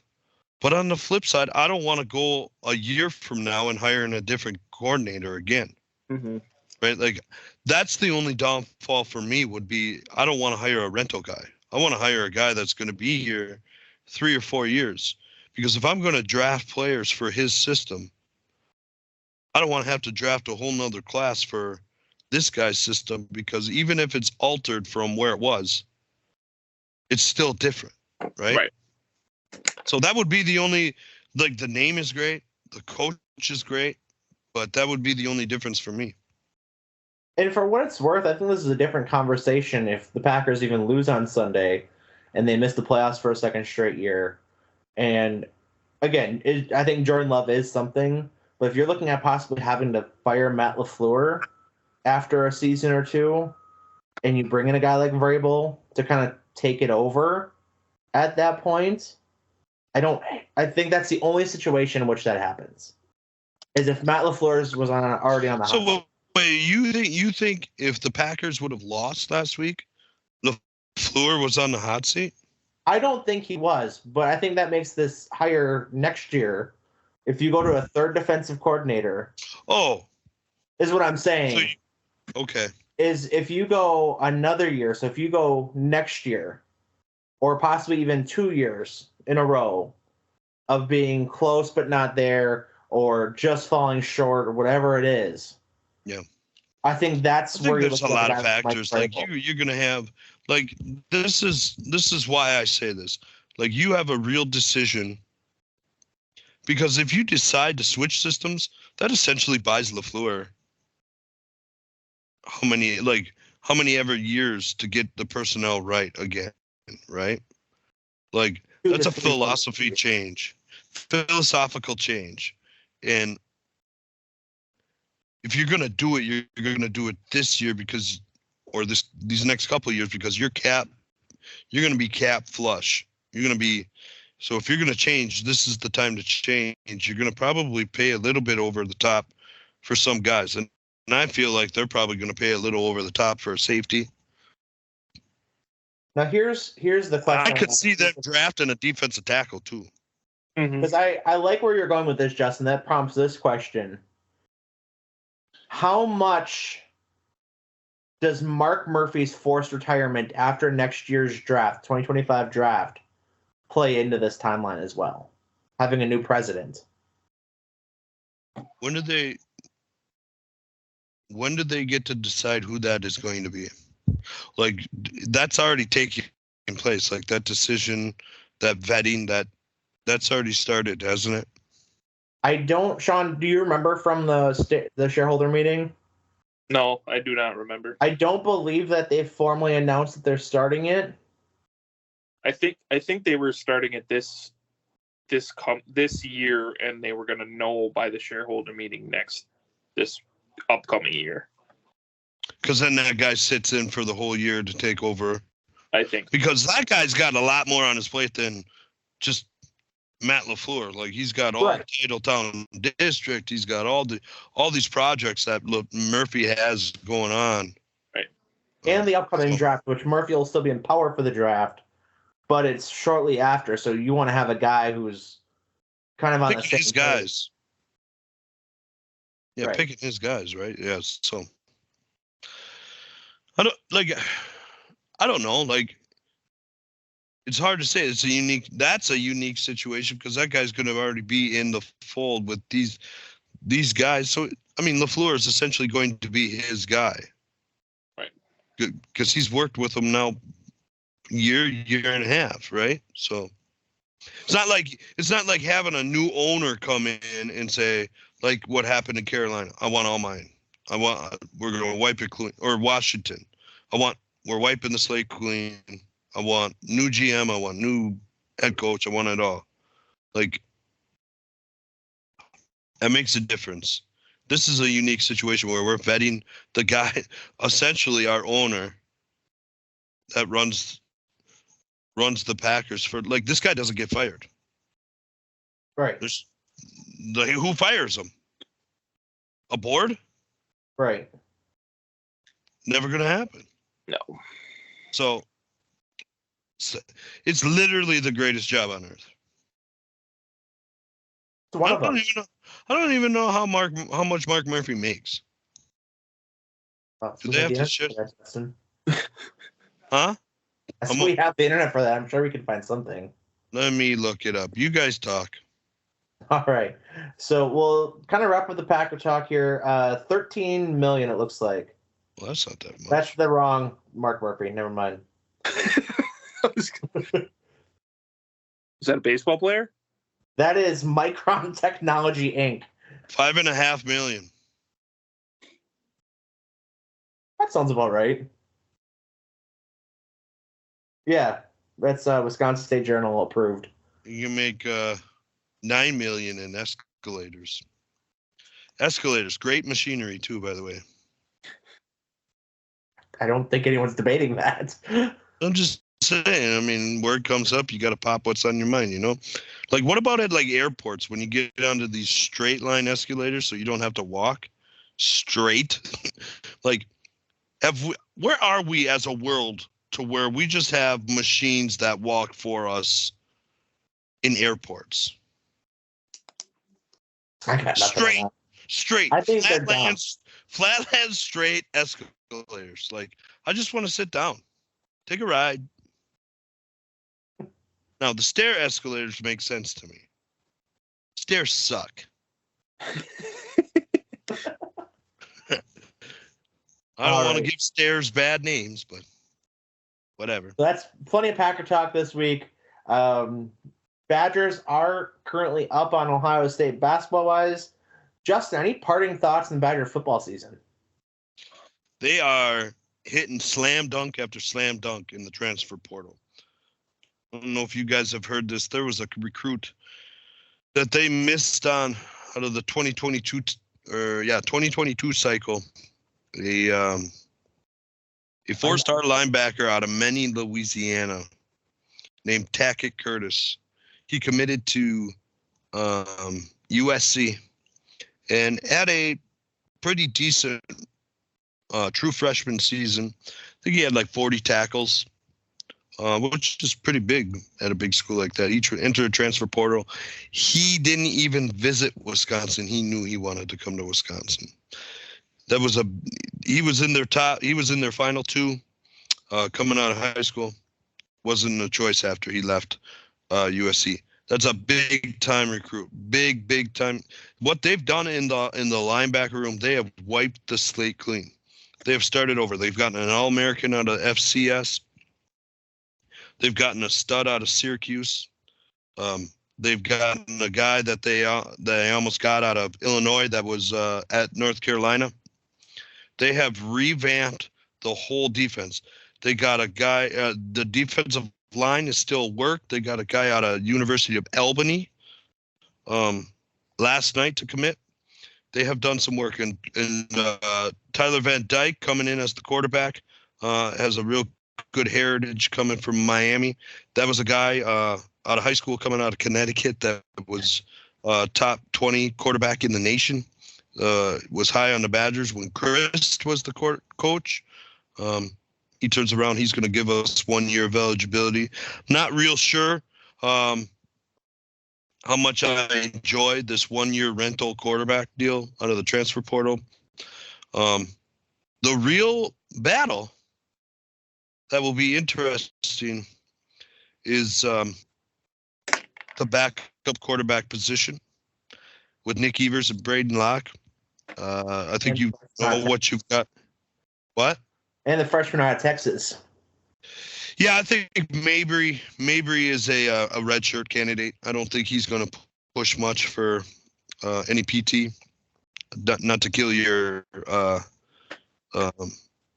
But on the flip side, I don't want to go a year from now and hiring a different coordinator again. Mm-hmm. Right? Like, that's the only downfall for me would be I don't want to hire a rental guy. I want to hire a guy that's going to be here 3 or 4 years. Because if I'm going to draft players for his system, I don't want to have to draft a whole nother class for this guy's system, because even if it's altered from where it was, it's still different, right? So that would be the only, like, the name is great, the coach is great, but that would be the only difference for me. And for what it's worth, I think this is a different conversation if the Packers even lose on Sunday and they miss the playoffs for a second straight year. And again, I think Jordan Love is something, but if you're looking at possibly having to fire Matt LaFleur after a season or two, and you bring in a guy like Vrabel to kind of take it over at that point, I think that's the only situation in which that happens, is if Matt LaFleur was already on the hot seat. So wait, you think if the Packers would have lost last week, LaFleur was on the hot seat? I don't think he was, but I think that makes this hire next year. If you go to a third defensive coordinator, is what I'm saying. Okay. Is if you go another year, so if you go next year, or possibly even 2 years in a row of being close but not there, or just falling short, or whatever it is. Yeah. I think that's where there's a lot of factors. Like you're gonna have, like, this is why I say this. Like, you have a real decision, because if you decide to switch systems, that essentially buys LaFleur how many ever years to get the personnel right again, right? Like, that's a philosophy change, philosophical change. And if you're going to do it, you're going to do it this year, because or these next couple of years, because you're going to be cap flush. You're going to be, so if you're going to change, this is the time to change. You're going to probably pay a little bit over the top for some guys. And I feel like they're probably going to pay a little over the top for a safety. Now here's the question. I could see them drafting a defensive tackle too. Because I like where you're going with this, Justin. That prompts this question. How much does Mark Murphy's forced retirement after next year's draft, 2025 draft, play into this timeline as well? Having a new president. When did they get to decide who that is going to be? Like, that's already taking place. Like, that decision, that vetting, that's already started, hasn't it? Sean, do you remember from the shareholder meeting? No, I do not remember. I don't believe that they formally announced that they're starting it. I think they were starting it this year, and they were going to know by the shareholder meeting this upcoming year. Because then that guy sits in for the whole year to take over. I think because that guy's got a lot more on his plate than just Matt LaFleur. Like, he's got all the Titletown district. He's got all these projects that Murphy has going on. Right. And the upcoming draft, which Murphy will still be in power for the draft, but it's shortly after. So you want to have a guy who's kind of on the same his guys. Yeah, right. Picking his guys, right? Yes. Yeah, so I don't know. Like, it's hard to say. That's a unique situation because that guy's going to already be in the fold with these guys. So, I mean, LaFleur is essentially going to be his guy. Right. Because he's worked with him now year and a half, right? So it's not like having a new owner come in and say, like what happened in Carolina, I want all mine. We're going to wipe it clean. Or Washington, we're wiping the slate clean. I want new GM. I want new head coach. I want it all. Like, that makes a difference. This is a unique situation where we're vetting the guy, essentially our owner, that runs the Packers for, like, this guy doesn't get fired. Right. Who fires him? A board? Right. Never going to happen. No. So it's literally the greatest job on earth. I don't even know how much Mark Murphy makes. Do they have to share? Huh? We have the internet for that. I'm sure we can find something. Let me look it up. You guys talk. All right. So we'll kind of wrap up the Packer talk here. $13 million, it looks like. Well, that's not that much. That's the wrong Mark Murphy. Never mind. Is that a baseball player? That is Micron Technology Inc. $5.5 million. That sounds about right. Yeah, that's Wisconsin State Journal approved. You can make $9 million in escalators. Escalators, great machinery too, by the way. I don't think anyone's debating that. I'm just saying. I mean, word comes up, you got to pop what's on your mind, you know? Like, what about at, like, airports when you get onto these straight line escalators so you don't have to walk straight? Like, where are we as a world to where we just have machines that walk for us in airports? I got Straight. I think they're down. Flatland straight escalators. Like, I just want to sit down, take a ride. Now, the stair escalators make sense to me. Stairs suck. I don't want to give stairs bad names, but whatever. So that's plenty of Packer talk this week. Badgers are currently up on Ohio State basketball-wise. Justin, any parting thoughts on Badger football season? They are hitting slam dunk after slam dunk in the transfer portal. I don't know if you guys have heard this. There was a recruit that they missed on out of the 2022 cycle. He a 4-star linebacker out of Many, Louisiana, named Tackett Curtis. He committed to USC and had a pretty decent true freshman season. I think he had like 40 tackles, which is pretty big at a big school like that. He entered a transfer portal. He didn't even visit Wisconsin. He knew he wanted to come to Wisconsin. He was in their final two coming out of high school. Wasn't a choice after he left USC. That's a big time recruit. Big time. What they've done in the linebacker room, they have wiped the slate clean. They have started over. They've gotten an All-American out of FCS. They've gotten a stud out of Syracuse. They've gotten a guy that they almost got out of Illinois that was at North Carolina. They have revamped the whole defense. They got a guy. The defensive line is still work. They got a guy out of University of Albany last night to commit. They have done some work, and Tyler Van Dyke coming in as the quarterback has a real good heritage coming from Miami. That was a guy out of high school coming out of Connecticut that was top 20 quarterback in the nation. Was high on the Badgers when Chris was the coach. He turns around. He's going to give us 1 year of eligibility. Not real sure how much I enjoyed this 1 year rental quarterback deal out of the transfer portal. The real battle that will be interesting is the backup quarterback position with Nick Evers and Braden Locke. I think you know what you've got. What? And the freshman out of Texas. Yeah, I think Mabry is a redshirt candidate. I don't think he's going to push much for any PT. Not to kill your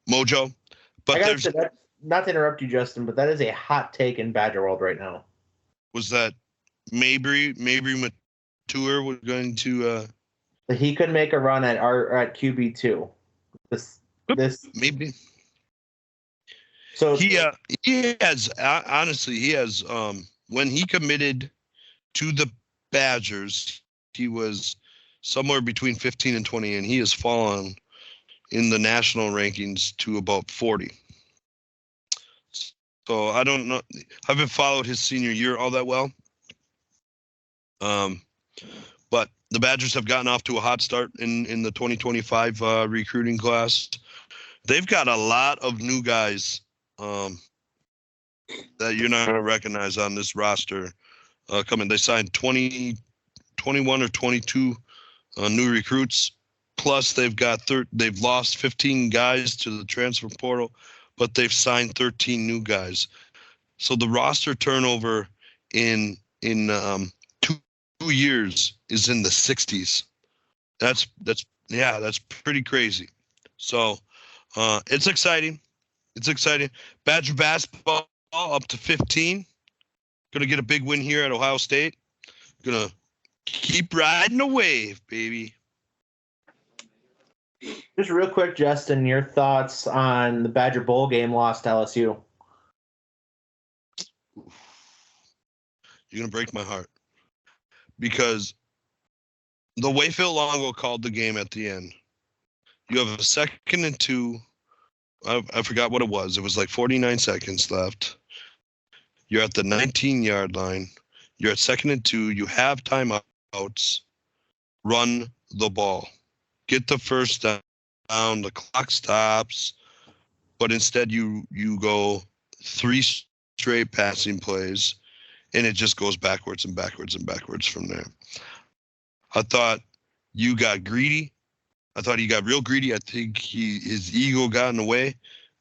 mojo, but there's not to interrupt you, Justin, but that is a hot take in Badger world right now. Was that Mabry Mature was going to? He could make a run at QB2. This maybe. So he has when he committed to the Badgers, he was somewhere between 15 and 20, and he has fallen in the national rankings to about 40. So I don't know. I haven't followed his senior year all that well. But the Badgers have gotten off to a hot start in the 2025 recruiting class. They've got a lot of new guys that you're not going to recognize on this roster coming. They signed 21 or 22 new recruits. Plus, they've lost 15 guys to the transfer portal, but they've signed 13 new guys. So the roster turnover in 2 years is in the 60s. That's pretty crazy. So it's exciting. It's exciting. Badger basketball up to 15. Going to get a big win here at Ohio State. Going to keep riding the wave, baby. Just real quick, Justin, your thoughts on the Badger Bowl game lost to LSU? You're going to break my heart. Because the way Phil Longo called the game at the end, you have a 2nd and 2. I forgot what it was. It was like 49 seconds left. You're at the 19-yard line. You're at 2nd and 2. You have timeouts. Run the ball. Get the first down. The clock stops. But instead you go 3 straight passing plays, and it just goes backwards and backwards and backwards from there. I thought you got greedy. I thought he got real greedy. I think his ego got in the way.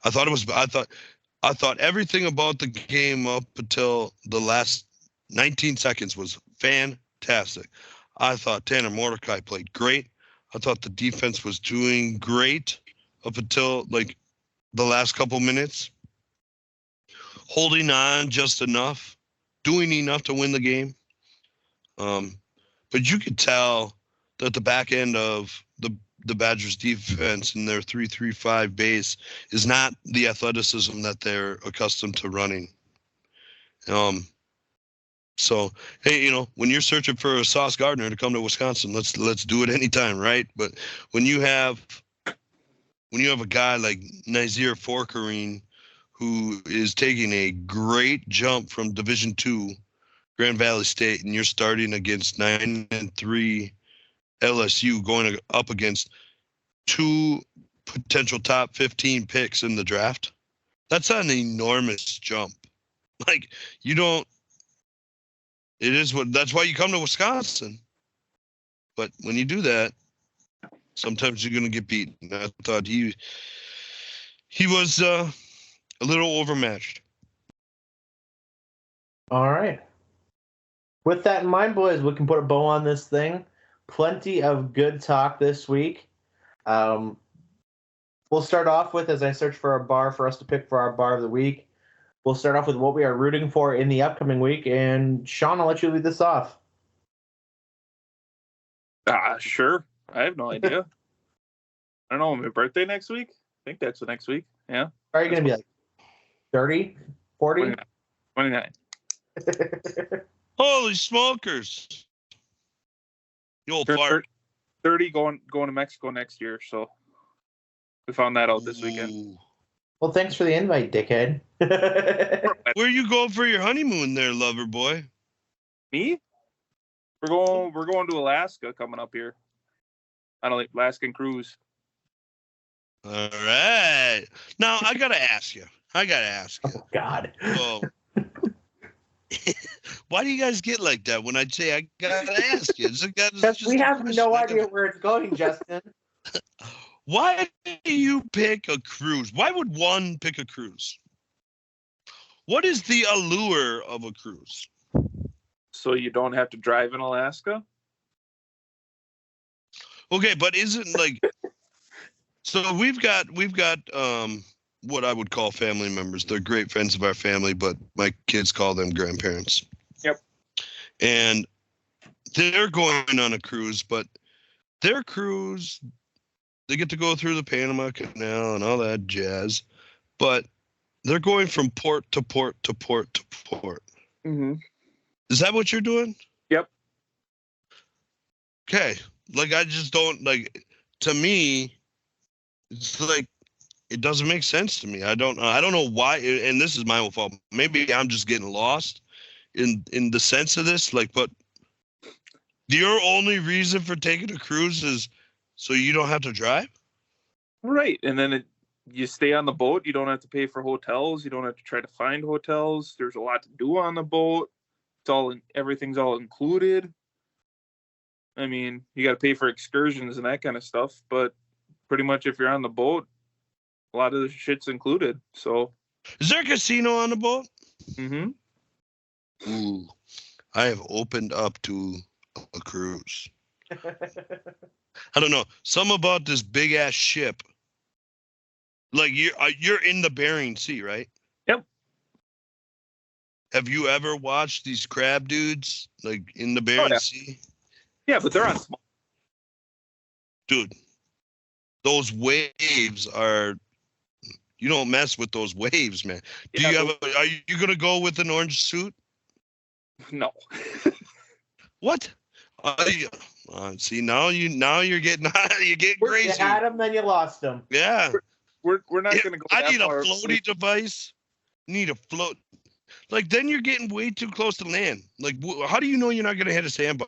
I thought everything about the game up until the last 19 seconds was fantastic. I thought Tanner Mordecai played great. I thought the defense was doing great up until like the last couple minutes. Holding on just enough, doing enough to win the game. But you could tell that the back end of the the Badgers defense in their 3-3-5 base is not the athleticism that they're accustomed to running. So, hey, you know, when you're searching for a Sauce Gardner to come to Wisconsin, let's do it anytime, right? But when you have a guy like Nazir Forkarine, who is taking a great jump from Division II, Grand Valley State, and you're starting against 9-3 LSU, going up against 2 potential top 15 picks in the draft, that's an enormous jump. Like, you don't. It is what. That's why you come to Wisconsin. But when you do that, sometimes you're going to get beaten. I thought he was a little overmatched. All right. With that in mind, boys, we can put a bow on this thing. Plenty of good talk this week. We'll start off with, as I search for a bar for us to pick for our bar of the week, we'll start off with what we are rooting for in the upcoming week. And Sean, I'll let you lead this off. Sure. I have no idea. I don't know. My birthday next week? I think that's the next week. Yeah. Are you going to be like 30, 40? 29. Holy smokers. You old fart. 30 going to Mexico next year. So we found that out this weekend. Ooh. Well, thanks for the invite, dickhead. Where are you going for your honeymoon there, lover boy? Me? We're going to Alaska coming up here. On an Alaskan cruise. All right. Now, I got to ask you. Oh, God. Well, why do you guys get like that when I say I got to ask you? Because we have no idea where it's going, Justin. Why do you pick a cruise? Why would one pick a cruise? What is the allure of a cruise? So you don't have to drive in Alaska? Okay, but isn't like so we've got what I would call family members. They're great friends of our family, but my kids call them grandparents. Yep. And they're going on a cruise, but their cruise, they get to go through the Panama Canal and all that jazz, but they're going from port to port to port to port. Mm-hmm. Is that what you're doing? Yep. Okay. Like, I just don't, like, to me, it's like, it doesn't make sense to me. I don't know why, and this is my own fault. Maybe I'm just getting lost in the sense of this. Like, but your only reason for taking a cruise is so you don't have to drive? Right. And then you stay on the boat. You don't have to pay for hotels. You don't have to try to find hotels. There's a lot to do on the boat. Everything's all included. I mean, you got to pay for excursions and that kind of stuff, but pretty much if you're on the boat, a lot of the shit's included. So, is there a casino on the boat? Mm-hmm. Ooh, I have opened up to a cruise. I don't know. Something about this big ass ship. Like, you're in the Bering Sea, right? Yep. Have you ever watched these crab dudes like in the Bering Sea? Yeah, but they're on small. Dude, those waves are. You don't mess with those waves, man. Are you gonna go with an orange suit? No. What? See, now you're getting crazy. You had him, then you lost him. Yeah. We're not gonna go. I need a far. floaty device. Need a float. Like, then you're getting way too close to land. Like, how do you know you're not gonna hit a sandbar?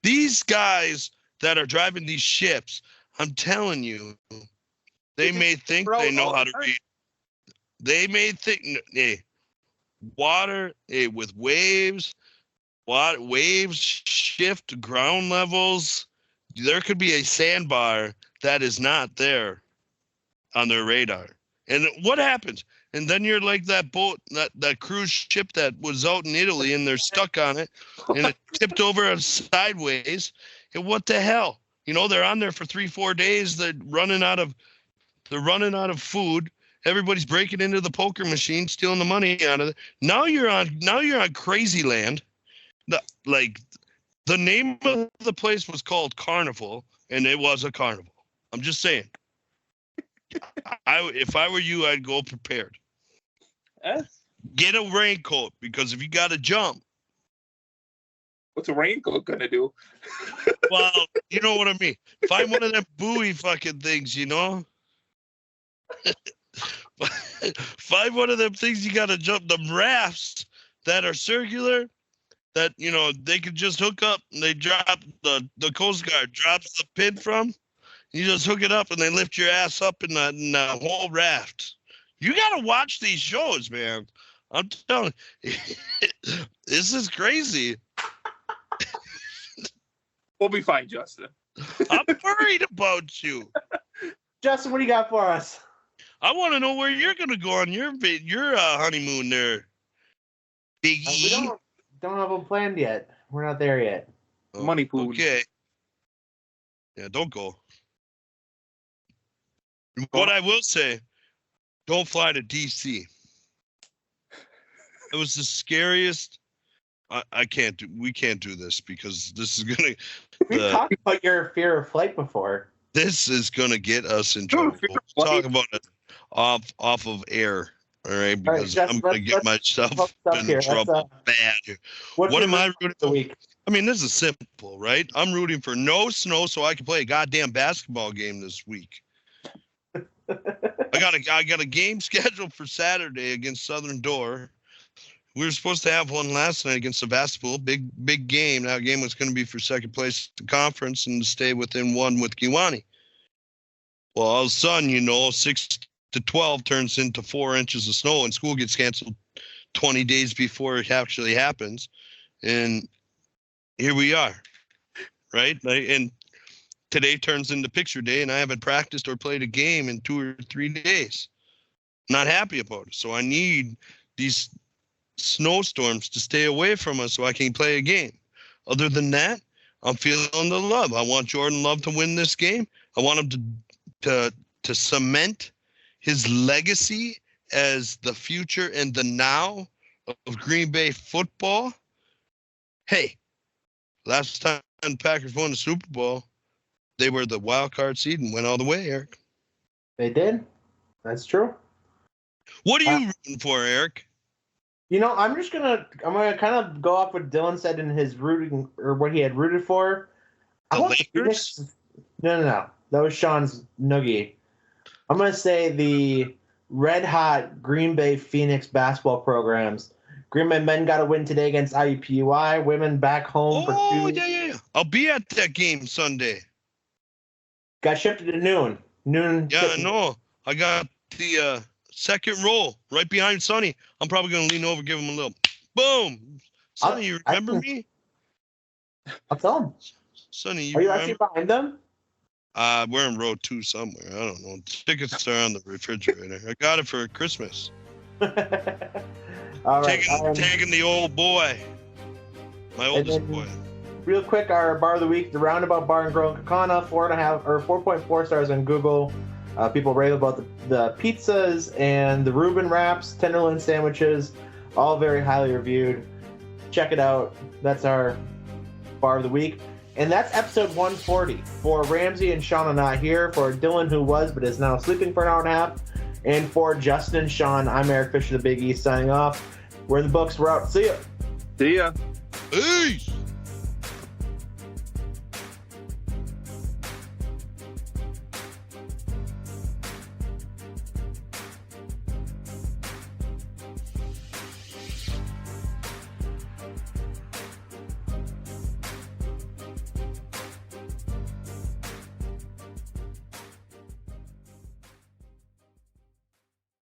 These guys that are driving these ships, I'm telling you, they may think they know how to read. They may think, water, with waves shift ground levels. There could be a sandbar that is not there on their radar. And what happens? And then you're like that boat, that cruise ship that was out in Italy, and they're stuck on it, and it tipped over sideways. And what the hell? You know, they're on there for 3-4 days. They're running out of food. Everybody's breaking into the poker machine, stealing the money out of it. Now you're on crazy land. The name of the place was called Carnival, and it was a carnival. I'm just saying. If I were you, I'd go prepared. Get a raincoat, because if you got to jump. What's a raincoat gonna do? Well, you know what I mean. Find one of them buoy fucking things, you know. Find one of them things you got to jump. The rafts that are circular, that, you know, they can just hook up and they drop, the Coast Guard drops the pin from. You just hook it up and they lift your ass up in the whole raft. You got to watch these shows, man. I'm telling you, this is crazy. We'll be fine, Justin. I'm worried about you. Justin, what do you got for us? I want to know where you're going to go on your honeymoon there, Big E. We don't have them planned yet. We're not there yet. Oh, Money food. Okay. Yeah, don't go. What I will say, don't fly to D.C. It was the scariest. We can't do this, because this is gonna. We talked about your fear of flight before. This is gonna get us in trouble. We'll talk about it off of air, all right? Because I'm gonna get myself in trouble bad. What am I rooting for? I mean, this is simple, right? I'm rooting for no snow so I can play a goddamn basketball game this week. I got a game scheduled for Saturday against Southern Door. We were supposed to have one last night against Sebastopol. Big game. That game was going to be for second place at the conference and to stay within one with Kiwani. Well, all of a sudden, you know, 6 to 12 turns into 4 inches of snow, and school gets canceled 20 days before it actually happens. And here we are, right? And today turns into picture day, and I haven't practiced or played a game in 2 or 3 days. Not happy about it. So I need these snowstorms to stay away from us so I can play a game. Other than that, I'm feeling the love. I want Jordan Love to win this game. I want him to cement his legacy as the future and the now of Green Bay football. Hey, last time the Packers won the Super Bowl, they were the wild card seed and went all the way, Eric. They did. That's true. What are you rooting for, Eric? You know, I'm gonna kind of go off what Dylan said in his rooting, or what he had rooted for. The Lakers? No. That was Sean's noogie. I'm gonna say the red hot Green Bay Phoenix basketball programs. Green Bay men got a win today against IUPUI. Women back home for 2. Oh, yeah. I'll be at that game Sunday. Got shifted to noon. Yeah, I know. I got the second row right behind Sonny. I'm probably going to lean over, give him a little boom. Sonny, you remember me? I'll tell him. Sonny, Are you actually behind them? We're in row 2 somewhere. I don't know. Tickets are on the refrigerator. I got it for Christmas. All right. Taking the old boy. My oldest boy. Real quick, our bar of the week, the Roundabout Bar and Grill in Kaukauna, 4.4 stars on Google. People rave about the pizzas and the Reuben wraps, tenderloin sandwiches, all very highly reviewed. Check it out. That's our bar of the week. And that's episode 140. For Ramsey and Sean are not here. For Dylan, who was but is now sleeping for an hour and a half. And for Justin and Sean, I'm Eric Fisher, the Big E, signing off. We're in the books. We're out. See ya. See ya. Peace.